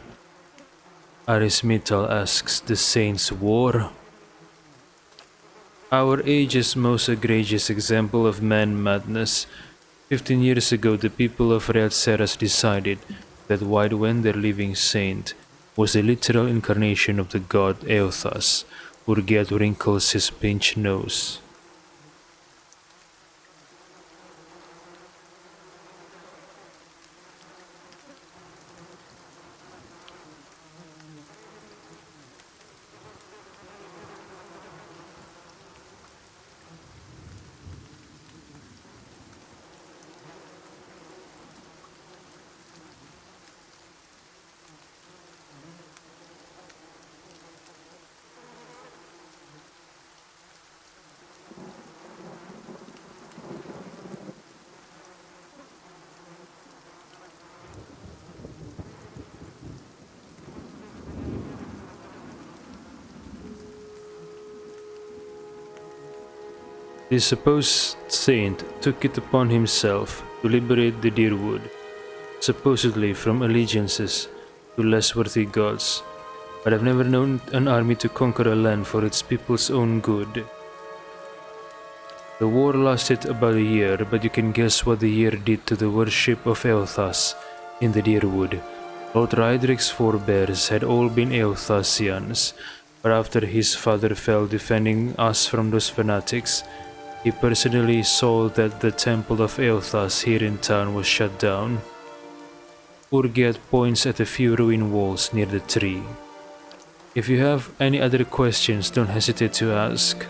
Aris Mittal asks, the Saints' War? Our age's most egregious example of man madness. 15 years ago, the people of Red Seras decided that Whitewind, their living saint, was the literal incarnation of the god Eothas. Urgiat wrinkles his pinched nose. The supposed saint took it upon himself to liberate the Deerwood, supposedly from allegiances to less worthy gods, but I've never known an army to conquer a land for its people's own good. The war lasted about a year, but you can guess what the year did to the worship of Eothas in the Deerwood. Lord Rydric's forebears had all been Eothasians, but after his father fell defending us from those fanatics, he personally saw that the temple of Eothas here in town was shut down. Urgiat points at a few ruined walls near the tree. If you have any other questions, don't hesitate to ask.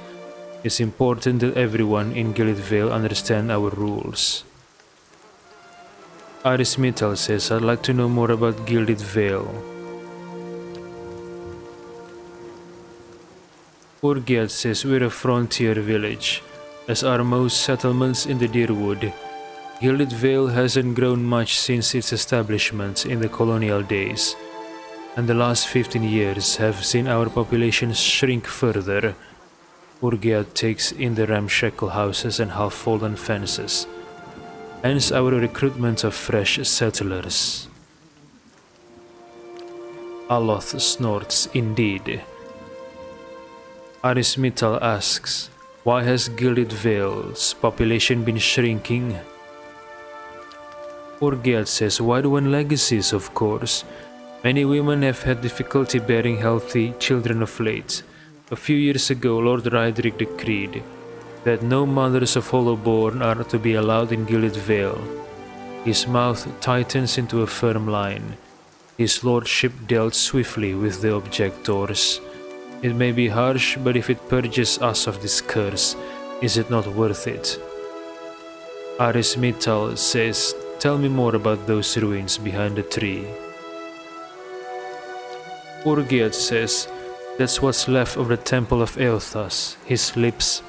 It's important that everyone in Gilded Vale understand our rules. Aris Mittal says, I'd like to know more about Gilded Vale. Urgiat says, we're a frontier village. As are most settlements in the Deerwood, Gilded Vale hasn't grown much since its establishment in the colonial days, and the last 15 years have seen our population shrink further. Urgiat takes in the ramshackle houses and half-fallen fences, hence our recruitment of fresh settlers. Aloth snorts, indeed. Aris Mittal asks, Why has Gilded Vale's population been shrinking? Orgiad says, why do one legacies, of course. Many women have had difficulty bearing healthy children of late. A few years ago, Lord Rydrick decreed that no mothers of Hollowborn are to be allowed in Gilded Vale. His mouth tightens into a firm line. His lordship dealt swiftly with the objectors. It may be harsh, but if it purges us of this curse, is it not worth it? Aris Mittal says, tell me more about those ruins behind the tree. Urgiad says, that's what's left of the Temple of Eothas. His lips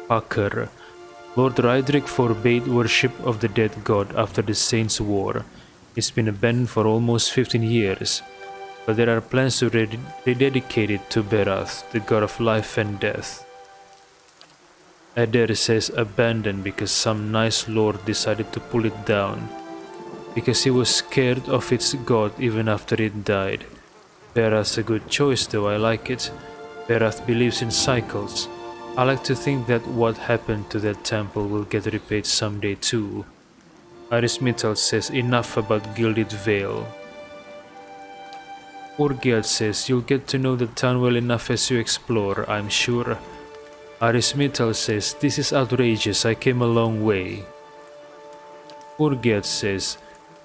pucker. Lord Rydrick forbade worship of the dead god after the Saints' War. It's been abandoned for almost 15 years, but there are plans to rededicate it to Berath, the god of life and death. Adair says abandoned because some nice lord decided to pull it down, because he was scared of its god even after it died. Berath's a good choice though, I like it. Berath believes in cycles. I like to think that what happened to that temple will get repaid someday too. Iris Mittal says enough about Gilded Vale. Urgiad says you'll get to know the town well enough as you explore, I'm sure. Iris Mittal says this is outrageous, I came a long way. Urgiad says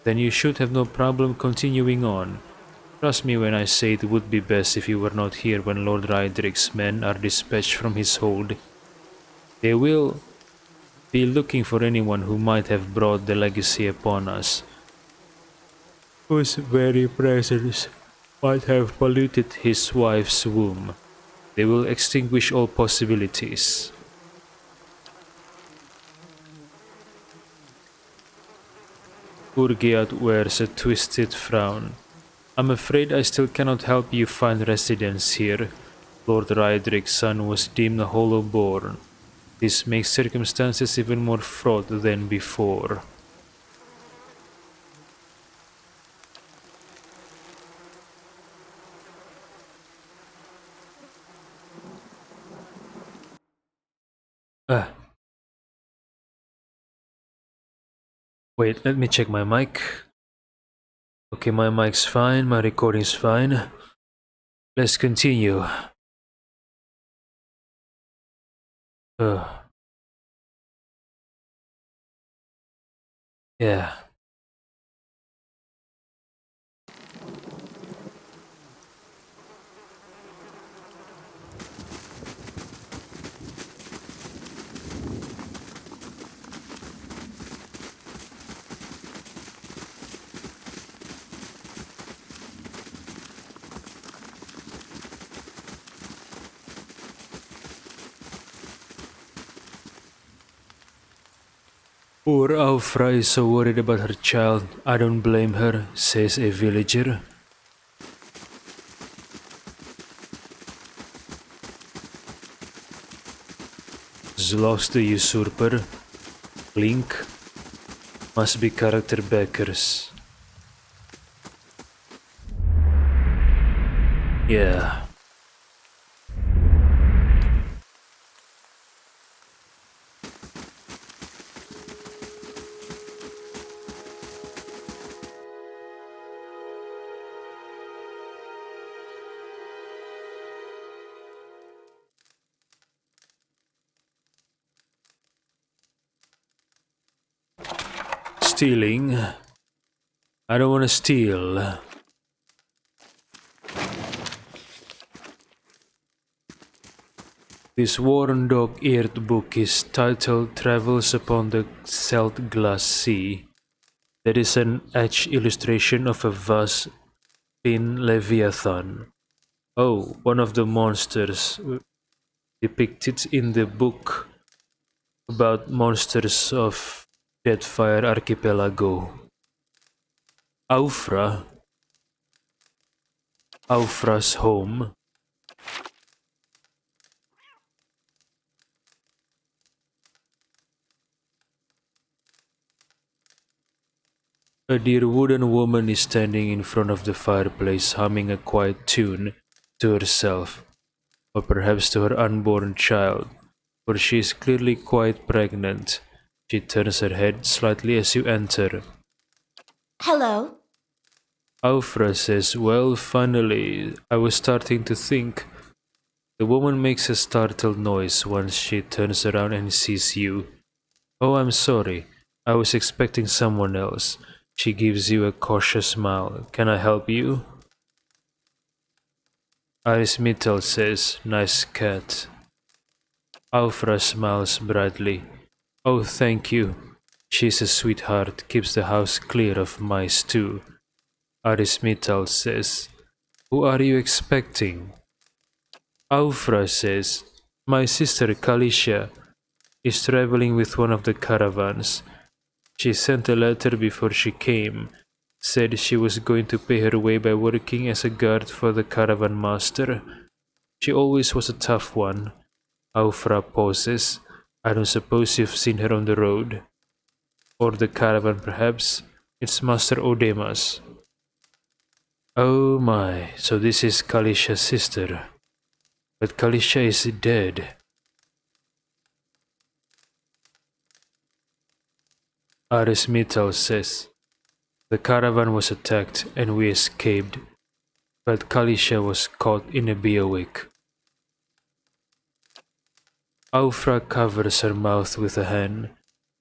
then you should have no problem continuing on. Trust me when I say it would be best if you were not here when Lord Rydrick's men are dispatched from his hold. They will be looking for anyone who might have brought the legacy upon us, whose very presence might have polluted his wife's womb. They will extinguish all possibilities. Urgiad wears a twisted frown. I'm afraid I still cannot help you find residence here. Lord Rydrick's son was deemed a hollow-born. This makes circumstances even more fraught than before. Wait, let me check my mic. Okay, my mic's fine, my recording's fine. Let's continue. Yeah. Poor Aufra is so worried about her child. I don't blame her, says a villager. Zlos the usurper. Link. Must be character backers. Yeah. Stealing. I don't want to steal. This worn dog-eared book is titled Travels Upon the Celt Glass Sea. There is an etched illustration of a vast pin leviathan. Oh, one of the monsters depicted in the book about monsters of Deadfire Archipelago. Aufra's home. A dear wooden woman is standing in front of the fireplace humming a quiet tune to herself, or perhaps to her unborn child, for she is clearly quite pregnant. She turns her head slightly as you enter. Hello. Aufra says, "Well, finally, I was starting to think." The woman makes a startled noise once she turns around and sees you. "Oh, I'm sorry. I was expecting someone else." She gives you a cautious smile. "Can I help you?" Iris Mittel says, "Nice cat." Aufra smiles brightly. "Oh, thank you. She's a sweetheart, keeps the house clear of mice too." Iris Mittel says, "Who are you expecting?" Aufra says, "My sister Kalisha is traveling with one of the caravans. She sent a letter before she came, said she was going to pay her way by working as a guard for the caravan master. She always was a tough one." Aufra pauses. "I don't suppose you've seen her on the road. Or the caravan, perhaps. It's Master Odemas." "Oh my, so this is Kalisha's sister. But Kalisha is dead." Aris Mittal says, "The caravan was attacked and we escaped, but Kalisha was caught in a bivouac." Aufra covers her mouth with a hand,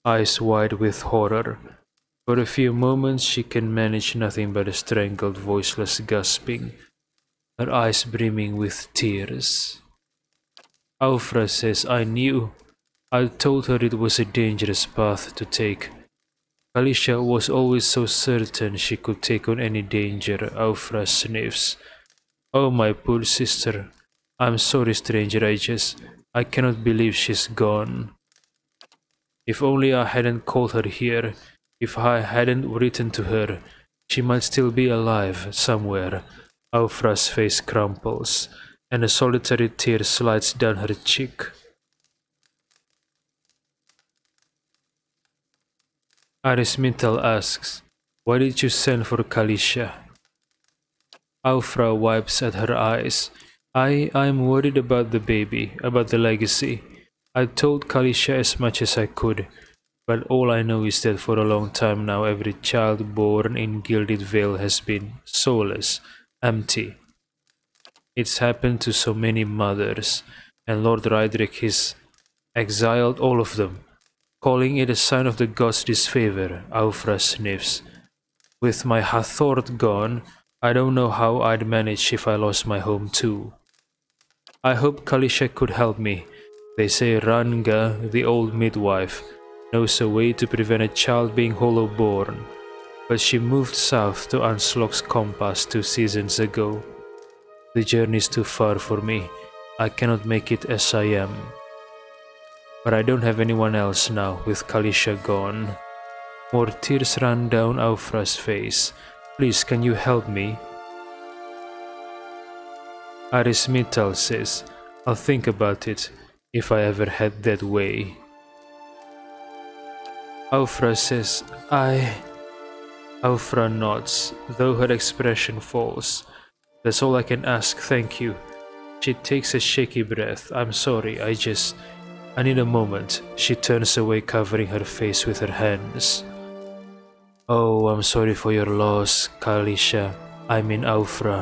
eyes wide with horror. For a few moments she can manage nothing but a strangled, voiceless gasping, her eyes brimming with tears. Aufra says, "I knew. I told her it was a dangerous path to take. Kalisha was always so certain she could take on any danger." Aufra sniffs. "Oh, my poor sister. I'm sorry, stranger. I cannot believe she's gone. If only I hadn't called her here, if I hadn't written to her, she might still be alive somewhere." Aufra's face crumples, and a solitary tear slides down her cheek. Arismintal asks, "Why did you send for Kalisha?" Aufra wipes at her eyes. I'm worried about the baby, about the legacy. I told Kalisha as much as I could, but all I know is that for a long time now every child born in Gilded Vale has been soulless, empty. It's happened to so many mothers, and Lord Rydrick has exiled all of them, calling it a sign of the gods' disfavor." Aufra sniffs. "With my Hathord gone, I don't know how I'd manage if I lost my home too. I hope Kalisha could help me. They say Ranga, the old midwife, knows a way to prevent a child being hollow-born, but she moved south to Anslock's Compass 2 seasons ago. The journey's too far for me. I cannot make it as I am. But I don't have anyone else now, with Kalisha gone." More tears run down Aufra's face. "Please, can you help me?" Arismittal says, "I'll think about it, if I ever head that way." Aufra says, Aufra nods, though her expression falls. "That's all I can ask, thank you." She takes a shaky breath. "I'm sorry, I need a moment." She turns away, covering her face with her hands. "Oh, I'm sorry for your loss, Kalisha. I mean Aufra."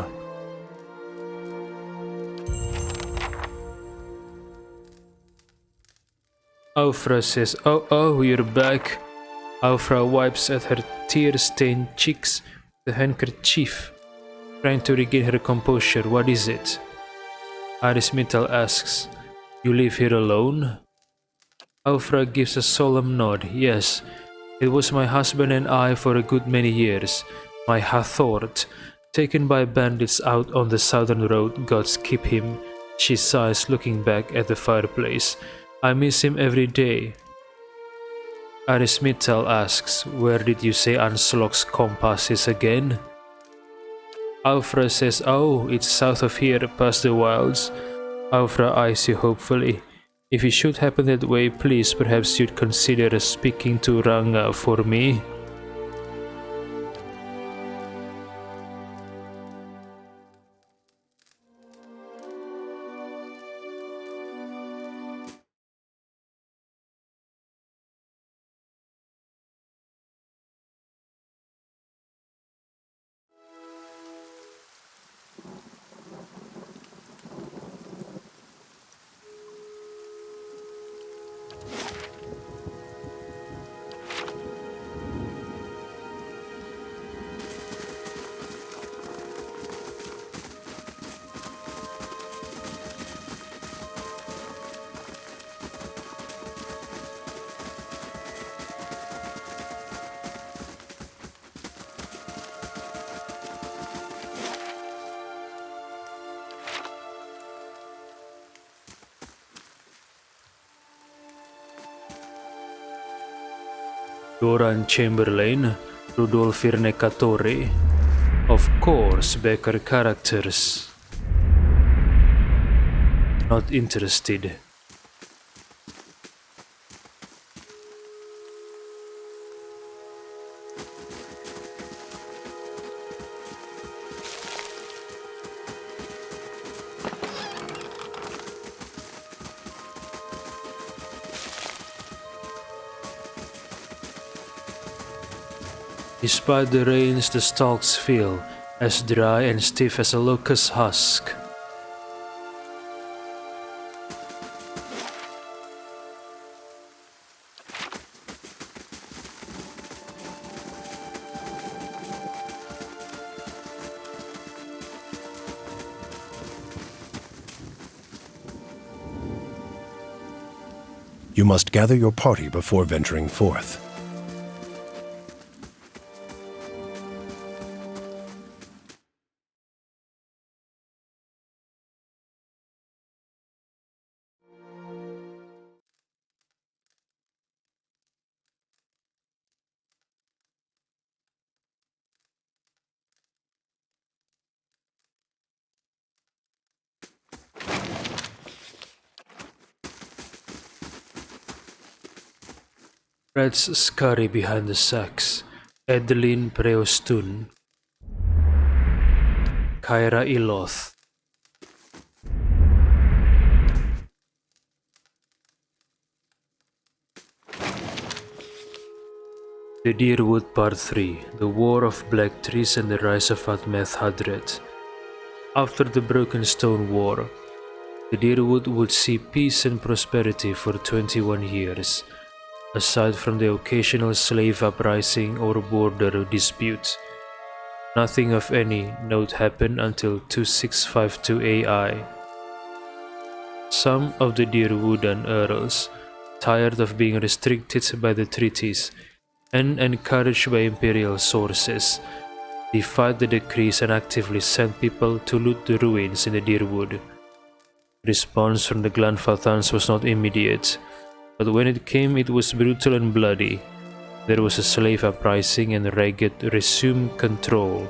Aufra says, Oh, you're back." Aufra wipes at her tear-stained cheeks with a handkerchief, trying to regain her composure. "What is it?" Arismittal asks, "You live here alone?" Aufra gives a solemn nod. "Yes, it was my husband and I for a good many years. My Hathord, taken by bandits out on the southern road, gods keep him." She sighs, looking back at the fireplace. "I miss him every day." Arismittal asks, "Where did you say Anslock's Compass is again?" Aufra says, "Oh, it's south of here, past the wilds." Aufra eyes you hopefully. "If you should happen that way, please, perhaps you'd consider speaking to Ranga for me." Doran Chamberlain, Rudolf Irnecatore. Of course, Becker characters. Not interested. Despite the rains, the stalks feel as dry and stiff as a locust husk. You must gather your party before venturing forth. Reds scurry behind the sacks. Edeline Preostun. Kyra Iloth. The Deerwood Part 3. The War of Black Trees and the Rise of Admeth Hadred. After the Broken Stone War, the Deerwood would see peace and prosperity for 21 years. Aside from the occasional slave uprising or border dispute, nothing of any note happened until 2652 AI. Some of the Deerwoodan earls, tired of being restricted by the treaties and encouraged by imperial sources, defied the decrees and actively sent people to loot the ruins in the Deerwood. Response from the Glanfathans was not immediate, but when it came, it was brutal and bloody. There was a slave uprising and Ragged resumed control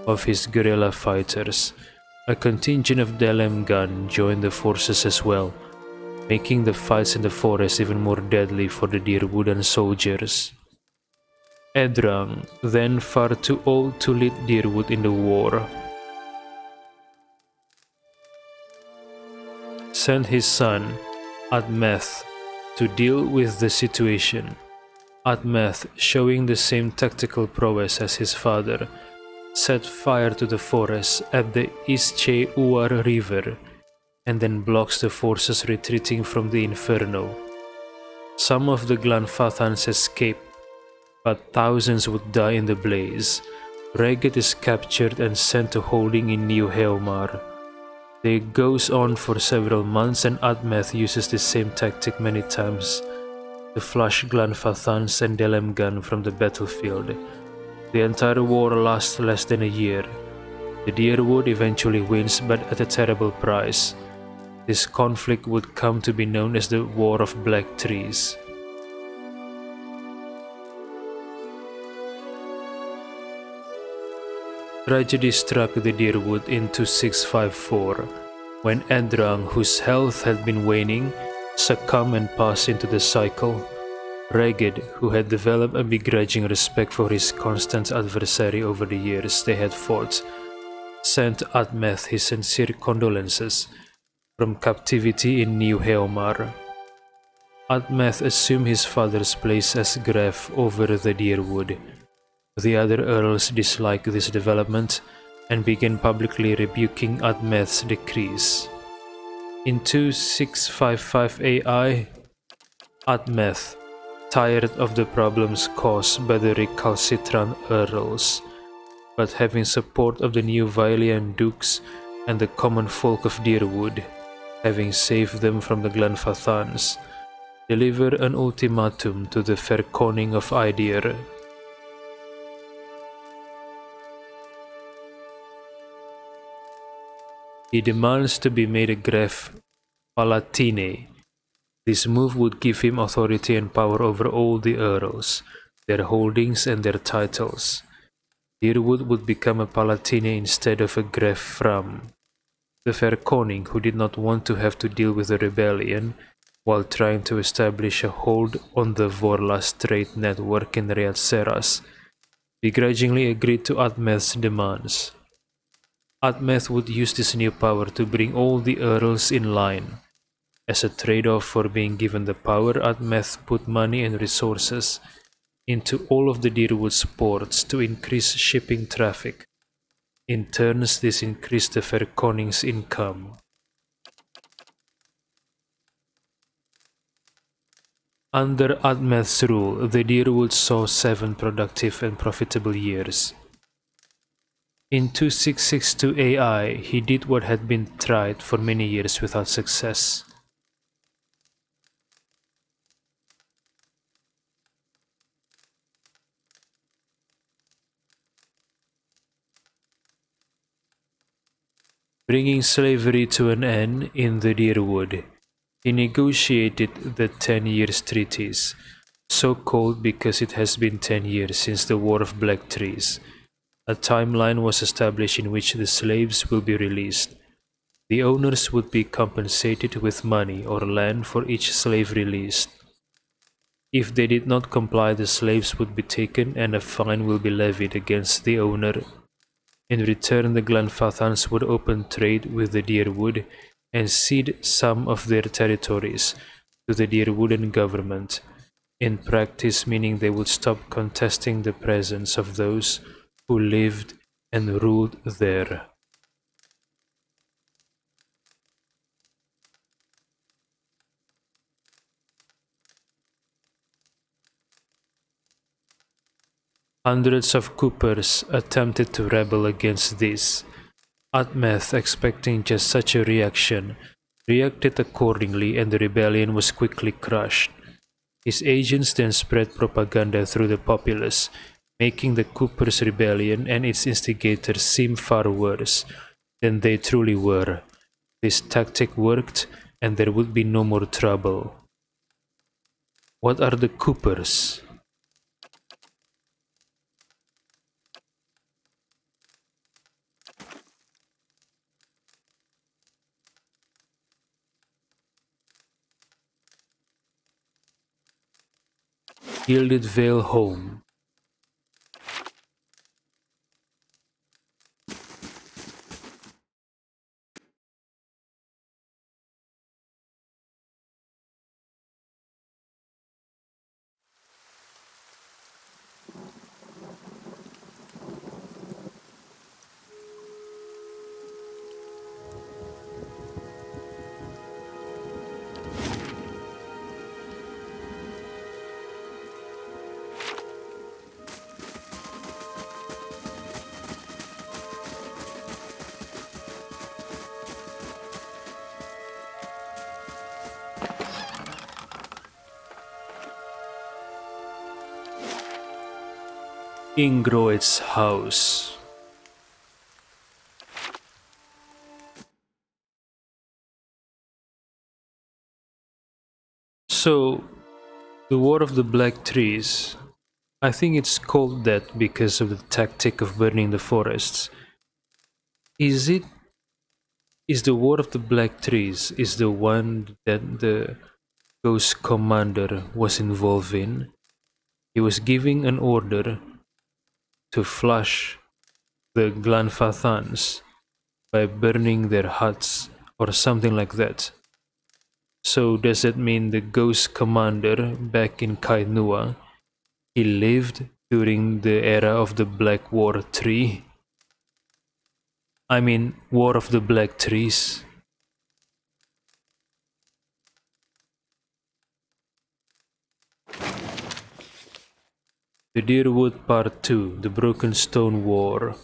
of his guerrilla fighters. A contingent of Delemgan joined the forces as well, making the fights in the forest even more deadly for the Deerwoodan soldiers. Edrang, then far too old to lead Deerwood in the war, sent his son, Admeth, to deal with the situation. Admeth, showing the same tactical prowess as his father, set fire to the forest at the Ische Uar River and then blocks the forces retreating from the inferno. Some of the Glanfathans escape, but thousands would die in the blaze. Ragged is captured and sent to holding in New Heomar. It goes on for several months and Admeth uses the same tactic many times to flush Glanfathans and Delemgan from the battlefield. The entire war lasts less than a year. The Deerwood eventually wins, but at a terrible price. This conflict would come to be known as the War of Black Trees. Tragedy struck the Deerwood in 2654, when Edrang, whose health had been waning, succumbed and passed into the cycle. Ragged, who had developed a begrudging respect for his constant adversary over the years they had fought, sent Admeth his sincere condolences from captivity in New Heomar. Admeth assumed his father's place as Gref over the Deerwood. The other earls disliked this development and began publicly rebuking Admeth's decrees. In 2655 AI, Admeth, tired of the problems caused by the recalcitrant earls, but having support of the new Vailian dukes and the common folk of Deerwood, having saved them from the Glanfathans, delivered an ultimatum to the Verkoning of Aidir. He demands to be made a Gref Palatine. This move would give him authority and power over all the earls, their holdings and their titles. Deerwood would become a palatine instead of a gref fram. The fair Koning, who did not want to have to deal with the rebellion while trying to establish a hold on the Vorlas trade network in Riad Seras, begrudgingly agreed to Admeth's demands. Admeth would use this new power to bring all the earls in line. As a trade-off for being given the power, Admeth put money and resources into all of the Deerwood's ports to increase shipping traffic. In turns, this increased the fair Koning's income. Under Admeth's rule, the Deerwood saw 7 productive and profitable years. In 2662 AI, he did what had been tried for many years without success. Bringing slavery to an end in the Deerwood, he negotiated the 10 Years Treaties, so called because it has been 10 years since the War of Black Trees. A timeline was established in which the slaves will be released. The owners would be compensated with money or land for each slave released. If they did not comply, the slaves would be taken and a fine will be levied against the owner. In return, the Glenfathans would open trade with the Deerwood and cede some of their territories to the Deerwooden government, in practice meaning they would stop contesting the presence of those who lived and ruled there. Hundreds of coopers attempted to rebel against this. Admeth, expecting just such a reaction, reacted accordingly and the rebellion was quickly crushed. His agents then spread propaganda through the populace, making the Coopers' rebellion and its instigators seem far worse than they truly were. This tactic worked and there would be no more trouble. What are the Coopers? Gilded Vale Home. Ingroid's house. So, the War of the Black Trees, I think it's called that because of the tactic of burning the forests. Is the War of the Black Trees is the one that the Ghost Commander was involved in? He was giving an order to flush the Glanfathans by burning their huts or something like that. So does that mean the Ghost Commander back in Kainua, he lived during the era of the Black War Tree? I mean, War of the Black Trees. The Deerwood Part 2, The Broken Stone War.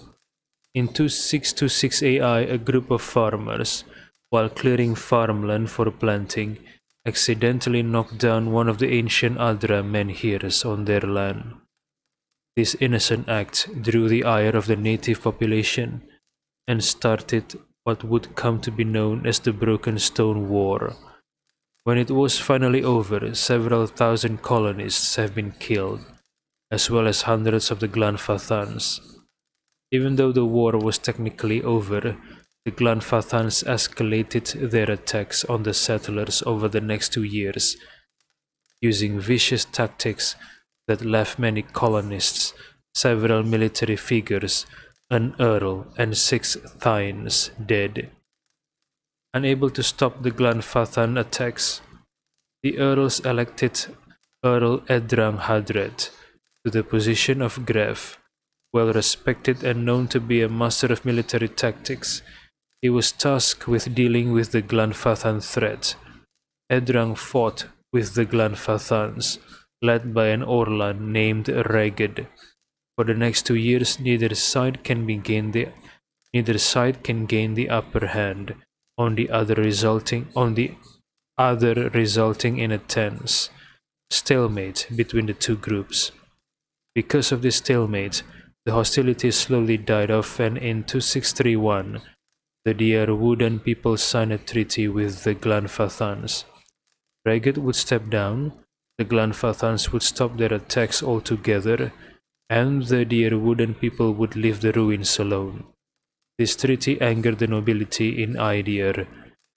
In 2626 AI, a group of farmers, while clearing farmland for planting, accidentally knocked down one of the ancient Adra menhirs on their land. This innocent act drew the ire of the native population and started what would come to be known as the Broken Stone War. When it was finally over, several thousand colonists have been killed. as well as hundreds of the Glanfathans. Even though the war was technically over, the Glanfathans escalated their attacks on the settlers over the next 2 years, using vicious tactics that left many colonists, several military figures, an earl, and 6 thegns dead. Unable to stop the Glanfathan attacks, the earls elected Earl Edrang Hadred to the position of Gref. Well respected and known to be a master of military tactics, he was tasked with dealing with the Glanfathan threat. Edrang fought with the Glanfathans, led by an Orlan named Reged. For the next 2 years, neither side can gain the upper hand, on the other resulting in a tense stalemate between the two groups. Because of this stalemate, the hostilities slowly died off, and in 2631, the Dierwooden people signed a treaty with the Glanfathans. Reged would step down, the Glanfathans would stop their attacks altogether, and the Dierwooden people would leave the ruins alone. This treaty angered the nobility in Aidir,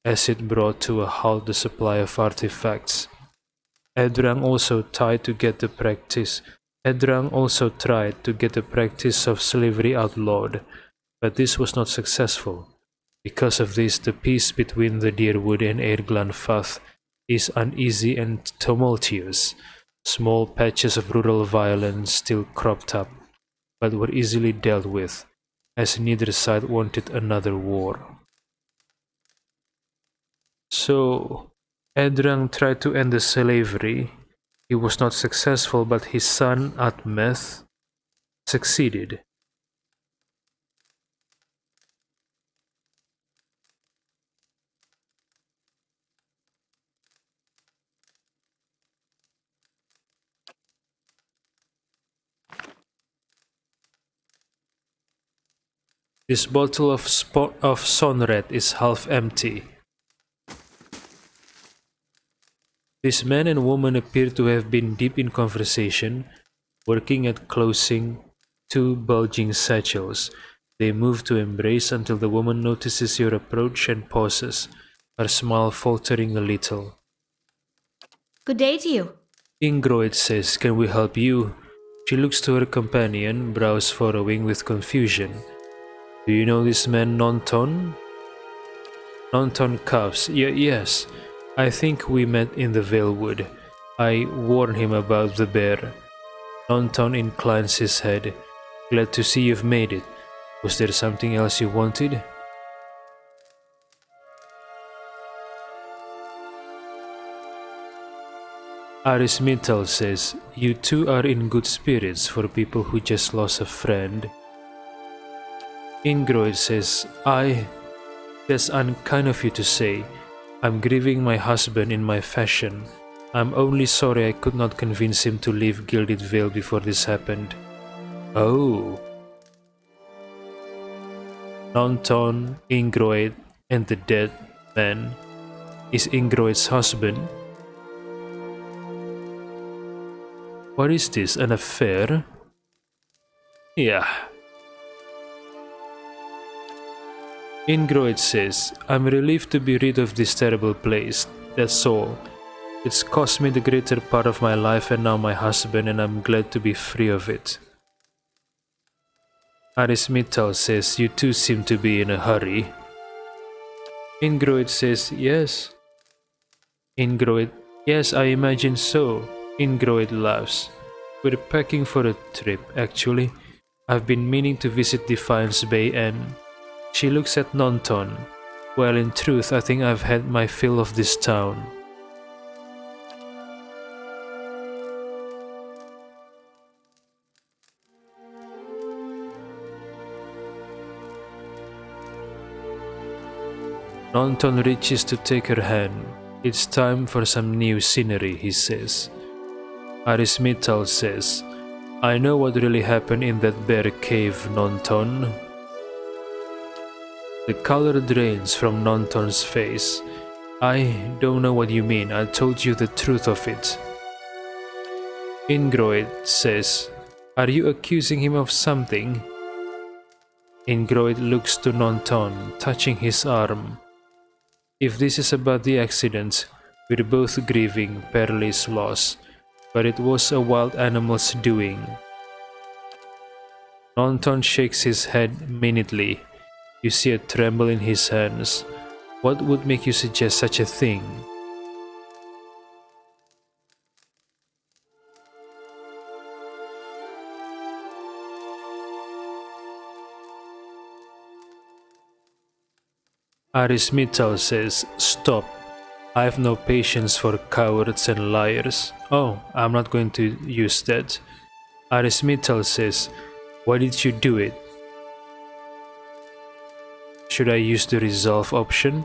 as it brought to a halt the supply of artifacts. Edrang also tried to get the practice of slavery outlawed, but this was not successful. Because of this, the peace between the Dierwood and Eirglanfath is uneasy and tumultuous. Small patches of rural violence still cropped up, but were easily dealt with, as neither side wanted another war. So, Edrang tried to end the slavery. He was not successful, but his son Atmeth succeeded. This bottle of Sonret is half empty. This man and woman appear to have been deep in conversation, working at closing 2 bulging satchels. They move to embrace until the woman notices your approach and pauses, her smile faltering a little. Good day to you. Ingroid says, "Can we help you?" She looks to her companion, brows furrowing with confusion. "Do you know this man Nonton?" Nonton coughs. Yes. I think we met in the Valewood. I warned him about the bear." Nonton inclines his head. "Glad to see you've made it. Was there something else you wanted?" Arismital says, "You two are in good spirits for people who just lost a friend." Ingroid says, "That's unkind of you to say. I'm grieving my husband in my fashion. I'm only sorry I could not convince him to leave Gilded Vale before this happened." "Oh." Nonton, Ingroid, and the dead man. Is Ingroid's husband? What is this, an affair? Yeah. Ingroid says, "I'm relieved to be rid of this terrible place, that's all. It's cost me the greater part of my life and now my husband, and I'm glad to be free of it." Arismital says, "You two seem to be in a hurry." Ingroid says, "Yes." Ingroid, "Yes, I imagine so." Ingroid laughs. "We're packing for a trip, actually. I've been meaning to visit Defiance Bay and..." She looks at Nonton. "Well, in truth, I think I've had my fill of this town." Nonton reaches to take her hand. "It's time for some new scenery," he says. Arismital says, "I know what really happened in that bear cave, Nonton." The color drains from Nonton's face. "I don't know what you mean. I told you the truth of it." Ingroid says, Are you accusing him of something? Ingroid looks to Nonton, touching his arm. If this is about the accident, we're both grieving Perley's loss, but it was a wild animal's doing. Nonton shakes his head minutely. You see a tremble in his hands. What would make you suggest such a thing? Arismital says, "Stop. I have no patience for cowards and liars." Oh, I'm not going to use that. Arismital says, "Why did you do it?" Should I use the resolve option?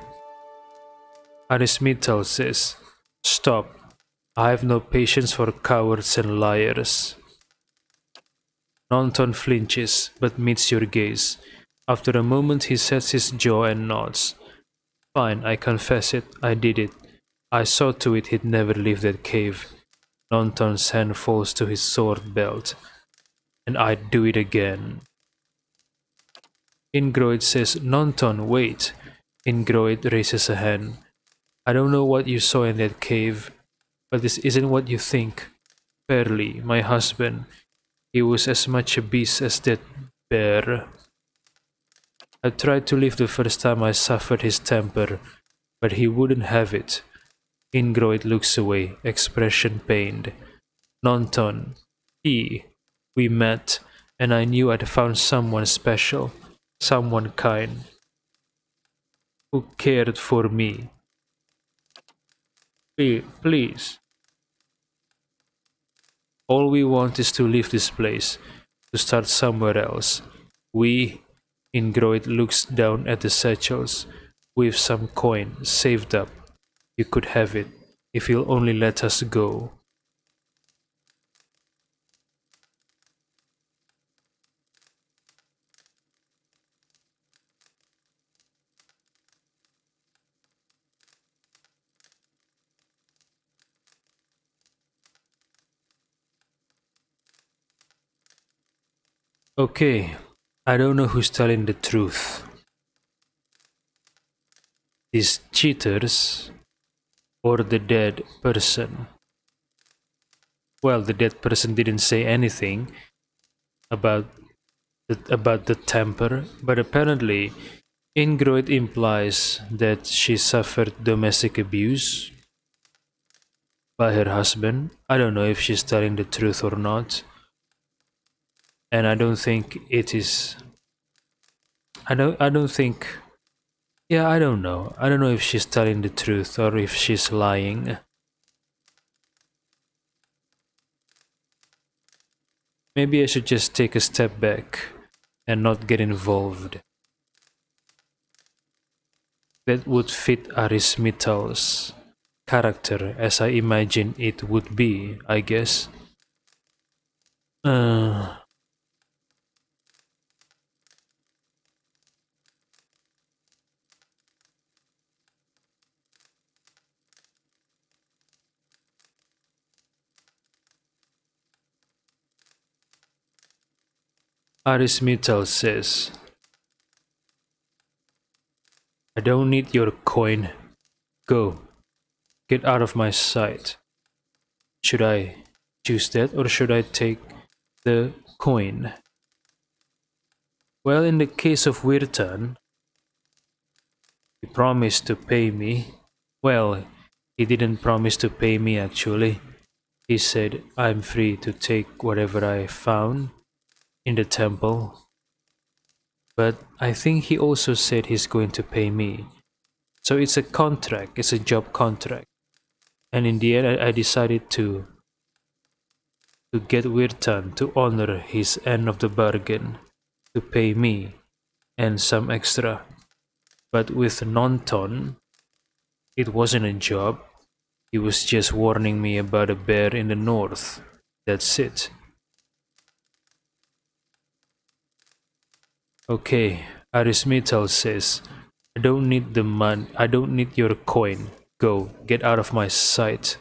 Arismital says, "Stop. I have no patience for cowards and liars." Nonton flinches, but meets your gaze. After a moment he sets his jaw and nods. "Fine, I confess it, I did it. I saw to it he'd never leave that cave." Nonton's hand falls to his sword belt. "And I'd do it again." Ingroid says, "Nonton, wait." Ingroid raises a hand. "I don't know what you saw in that cave, but this isn't what you think. Perley, my husband, he was as much a beast as that bear. I tried to leave the first time I suffered his temper, but he wouldn't have it." Ingroid looks away, expression pained. "Nonton, we met, and I knew I'd found someone special, someone kind, who cared for me. Please. All we want is to leave this place, to start somewhere else. We," Ingroid looks down at the satchels, "we've some coin saved up. You could have it, if you'll only let us go." Okay, I don't know who's telling the truth. These cheaters or the dead person. Well, the dead person didn't say anything about the temper, but apparently Ingroid implies that she suffered domestic abuse by her husband. I don't know if she's telling the truth or not. And I don't think it is. I don't think. Yeah, I don't know. I don't know if she's telling the truth or if she's lying. Maybe I should just take a step back and not get involved. That would fit Arismital's character as I imagine it would be, I guess. Arismital says, "I don't need your coin. Go. Get out of my sight." Should I choose that or should I take the coin? Well, in the case of Wirtan, he promised to pay me. Well, he didn't promise to pay me actually. He said I'm free to take whatever I found in the temple. But I think he also said he's going to pay me. So it's a contract, it's a job contract. And in the end, I decided to get Wirtan to honor his end of the bargain, to pay me and some extra. But with Nonton, it wasn't a job. He was just warning me about a bear in the north. That's it. Okay, Arismital says, "I don't need the money. I don't need your coin. Go, get out of my sight."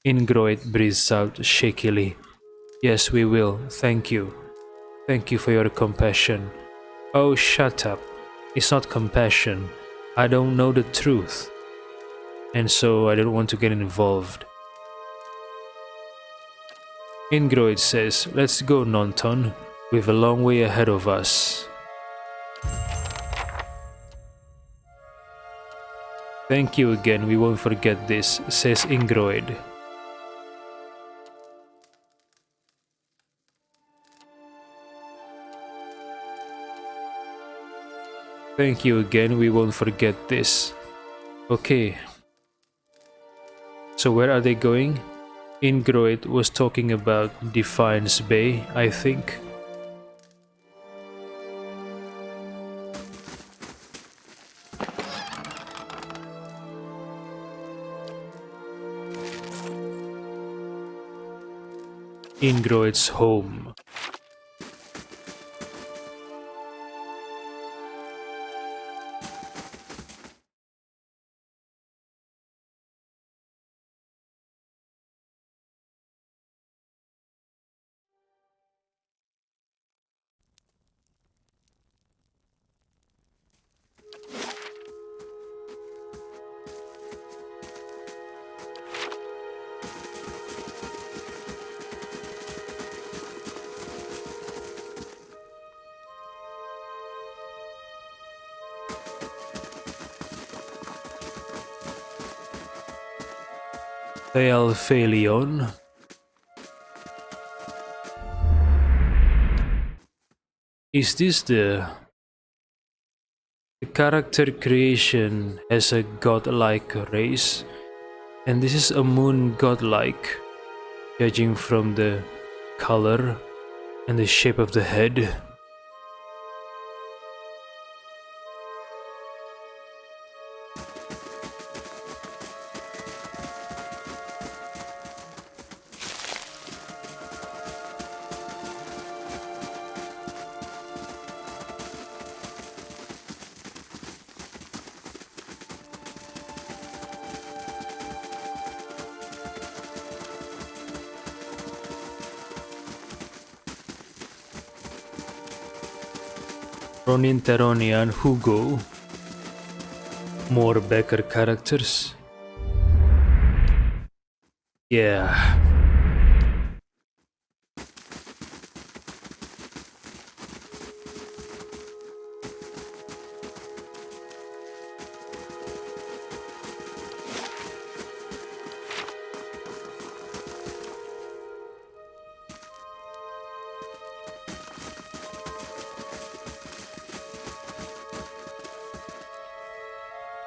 Ingroid breathes out shakily. Yes, we will. Thank you. Thank you for your compassion. Oh, shut up. It's not compassion. I don't know the truth. And so I don't want to get involved. Ingroid says, let's go, Nonton. We've a long way ahead of us. Thank you again, we won't forget this, says Ingroid. Thank you again, we won't forget this. Okay. So where are they going? Ingroid was talking about Defiance Bay, I think. Ingroid's home. Thealphalion. Is this the character creation has a godlike race? And this is a moon godlike, judging from the color and the shape of the head. Ronin Teronian, Hugo. More Becker characters. Yeah.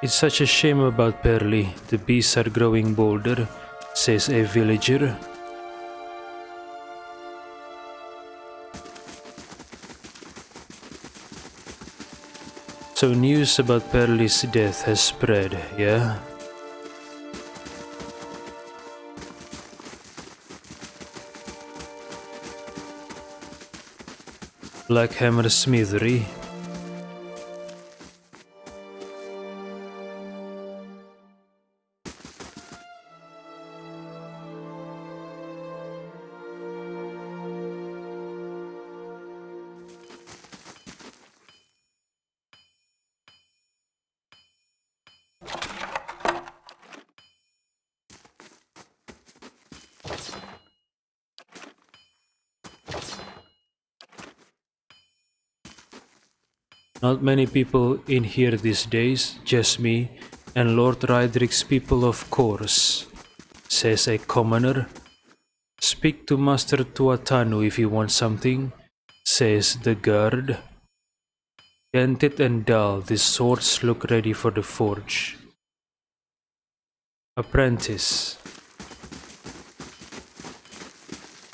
It's such a shame about Perly. The beasts are growing bolder, says a villager. So news about Perly's death has spread, yeah? Blackhammer Smithery. Not many people in here these days, just me and Lord Rydrick's people, of course, says a commoner. Speak to Master Tuatanu if you want something, says the guard. Dented and dull, these swords look ready for the forge. Apprentice.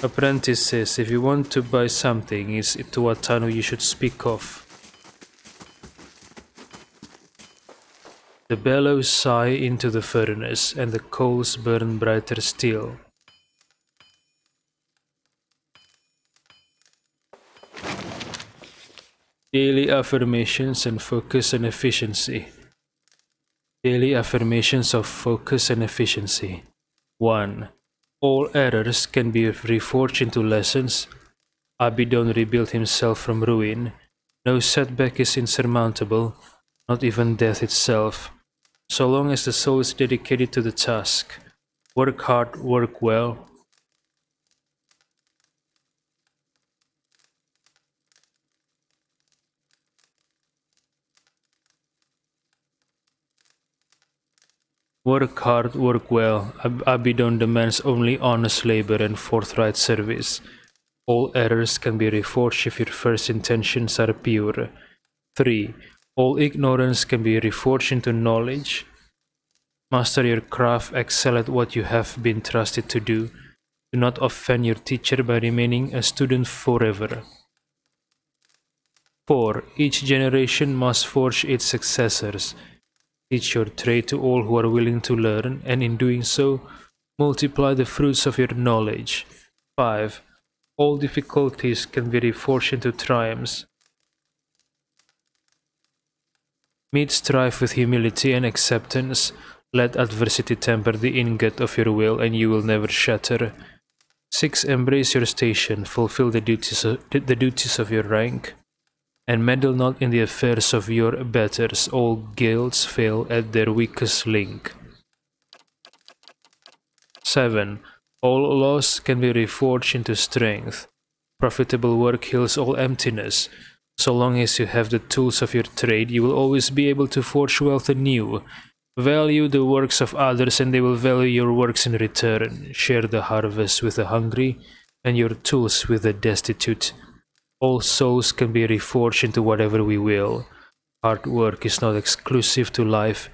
Apprentice says if you want to buy something, it's Tuatanu you should speak of. The bellows sigh into the furnace, and the coals burn brighter still. Daily affirmations and focus and efficiency. Daily affirmations of focus and efficiency. 1. All errors can be reforged into lessons. Abidon rebuilt himself from ruin. No setback is insurmountable, not even death itself. So long as the soul is dedicated to the task. Work hard, work well. Work hard, work well. Abidon demands only honest labor and forthright service. All errors can be reforged if your first intentions are pure. 3. All ignorance can be reforged into knowledge. Master your craft, excel at what you have been trusted to do. Do not offend your teacher by remaining a student forever. 4. Each generation must forge its successors. Teach your trade to all who are willing to learn, and in doing so, multiply the fruits of your knowledge. 5. All difficulties can be reforged into triumphs. Meet strife with humility and acceptance. Let adversity temper the ingot of your will, and you will never shatter. 6. Embrace your station, fulfill the duties of your rank, and meddle not in the affairs of your betters. All guilds fail at their weakest link. 7. All loss can be reforged into strength. Profitable work heals all emptiness. So long as you have the tools of your trade, you will always be able to forge wealth anew. Value the works of others, and they will value your works in return. Share the harvest with the hungry, and your tools with the destitute. All souls can be reforged into whatever we will. Hard work is not exclusive to life.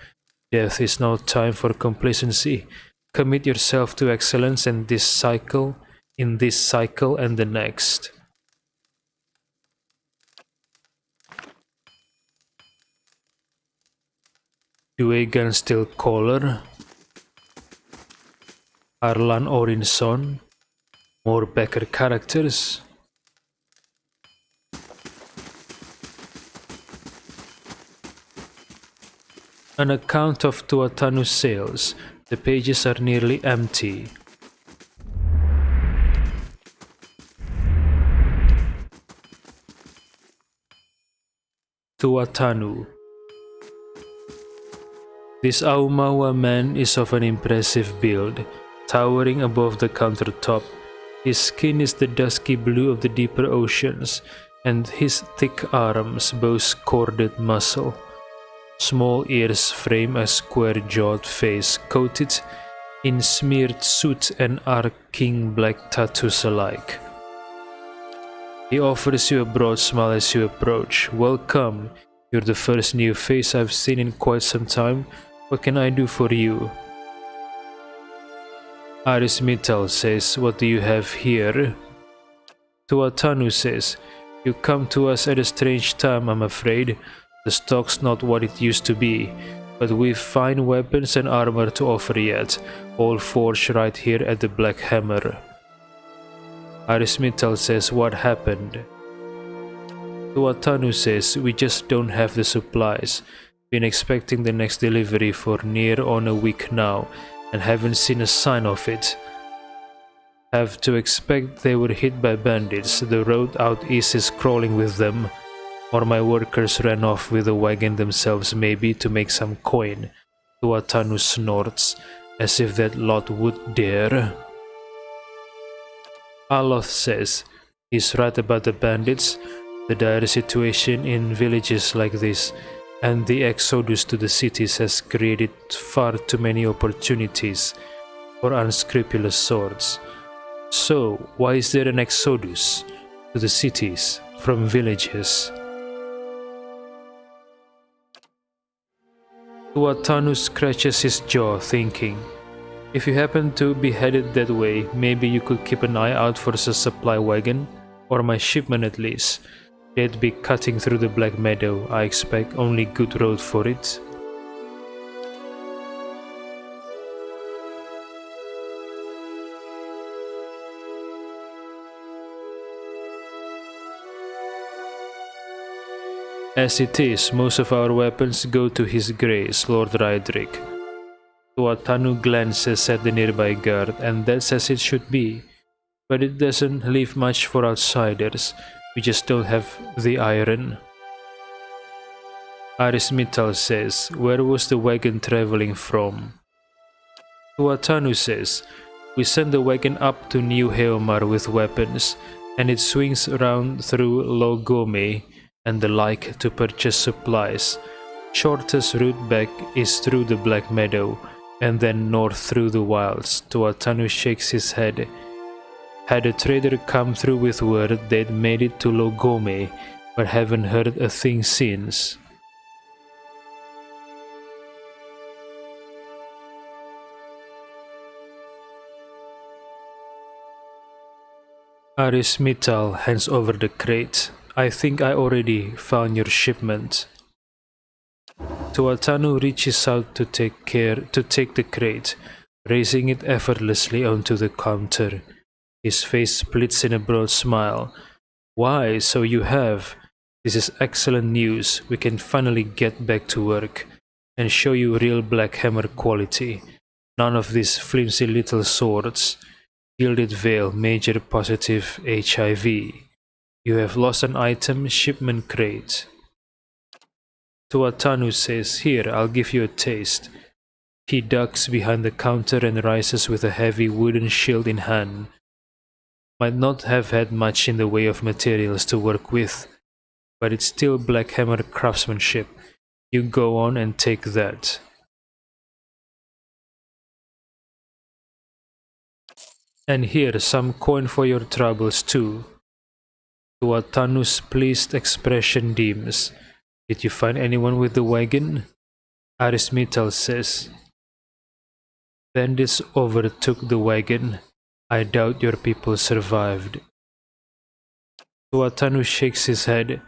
Death is no time for complacency. Commit yourself to excellence in this cycle and the next. Duegan Still Caller, Arlan Orinson, more Becker characters. An account of Tuatanu's sales. The pages are nearly empty. Tuatanu. This Aumaua man is of an impressive build, towering above the countertop. His skin is the dusky blue of the deeper oceans, and his thick arms boast corded muscle. Small ears frame a square-jawed face coated in smeared soot and arcing black tattoos alike. He offers you a broad smile as you approach. Welcome, you're the first new face I've seen in quite some time. What can I do for you? Aris Mittal says, what do you have here? Tuatanu says, you come to us at a strange time, I'm afraid. The stock's not what it used to be, but we've fine weapons and armor to offer yet, all forged right here at the Black Hammer. Aris Mittal says, what happened? Tuatanu says, we just don't have the supplies. Been expecting the next delivery for near on a week now, and haven't seen a sign of it. Have to expect they were hit by bandits. The road out east is crawling with them. Or my workers ran off with the wagon themselves, maybe, to make some coin. Tuatanu snorts, as if that lot would dare. Aloth says, he's right about the bandits, the dire situation in villages like this, and the exodus to the cities has created far too many opportunities for unscrupulous swords. So, why is there an exodus to the cities from villages? Tuatanu scratches his jaw, thinking, if you happen to be headed that way, maybe you could keep an eye out for a supply wagon, or my shipment at least. They'd be cutting through the Black Meadow, I expect, only good road for it. As it is, most of our weapons go to His Grace, Lord Rydrick. Tuatanu glances at the nearby guard, and that's as it should be. But it doesn't leave much for outsiders. We just don't have the iron. Arismital says, where was the wagon traveling from? Tuatanu says, we send the wagon up to New Heomar with weapons, and it swings around through Logome and the like to purchase supplies. Shortest route back is through the Black Meadow, and then north through the wilds. Tuatanu shakes his head. Had a trader come through with word they'd made it to Logome, but haven't heard a thing since. Arismital hands over the crate. I think I already found your shipment. Tuatanu reaches out to take the crate, raising it effortlessly onto the counter. His face splits in a broad smile. Why, so you have. This is excellent news. We can finally get back to work and show you real Black Hammer quality. None of these flimsy little swords. Gilded Veil, major positive HIV. You have lost an item, shipment crate. Tuatanu says, here, I'll give you a taste. He ducks behind the counter and rises with a heavy wooden shield in hand. Might not have had much in the way of materials to work with, but it's still Black Hammer craftsmanship. You go on and take that. And here, some coin for your troubles too. Tuatanu's pleased expression dims. Did you find anyone with the wagon? Arismital says. Bandits overtook the wagon. I doubt your people survived. Tuatanu shakes his head,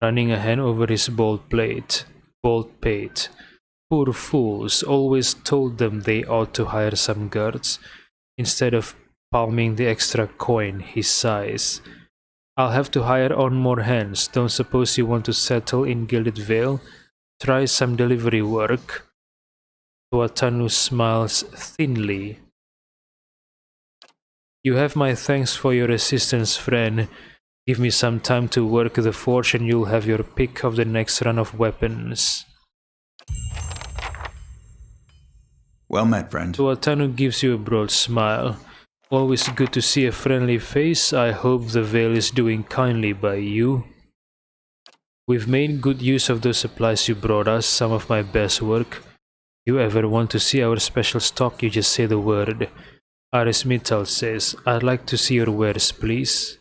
running a hand over his bald pate. Poor fools, always told them they ought to hire some guards. Instead of palming the extra coin, he sighs. I'll have to hire on more hands. Don't suppose you want to settle in Gilded Vale? Try some delivery work. Tuatanu smiles thinly. You have my thanks for your assistance, friend. Give me some time to work the forge and you'll have your pick of the next run of weapons. Well met, friend. Tuatanu gives you a broad smile. Always good to see a friendly face. I hope the Vale is doing kindly by you. We've made good use of those supplies you brought us, some of my best work. You ever want to see our special stock, you just say the word. Arismital says, I'd like to see your wares, please.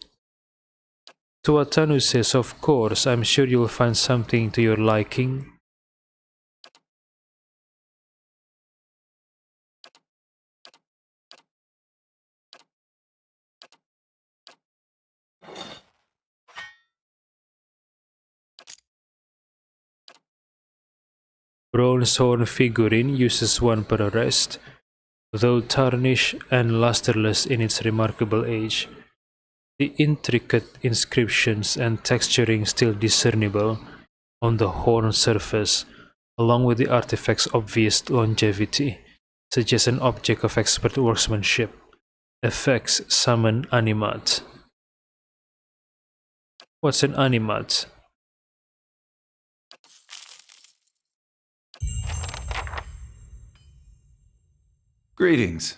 Tuatanu says, of course, I'm sure you'll find something to your liking. Bronze horn figurine uses one per arrest, though tarnished and lusterless in its remarkable age. The intricate inscriptions and texturing still discernible on the horn surface, along with the artifact's obvious longevity, suggest an object of expert workmanship. Effects summon animat. What's an animat? Greetings.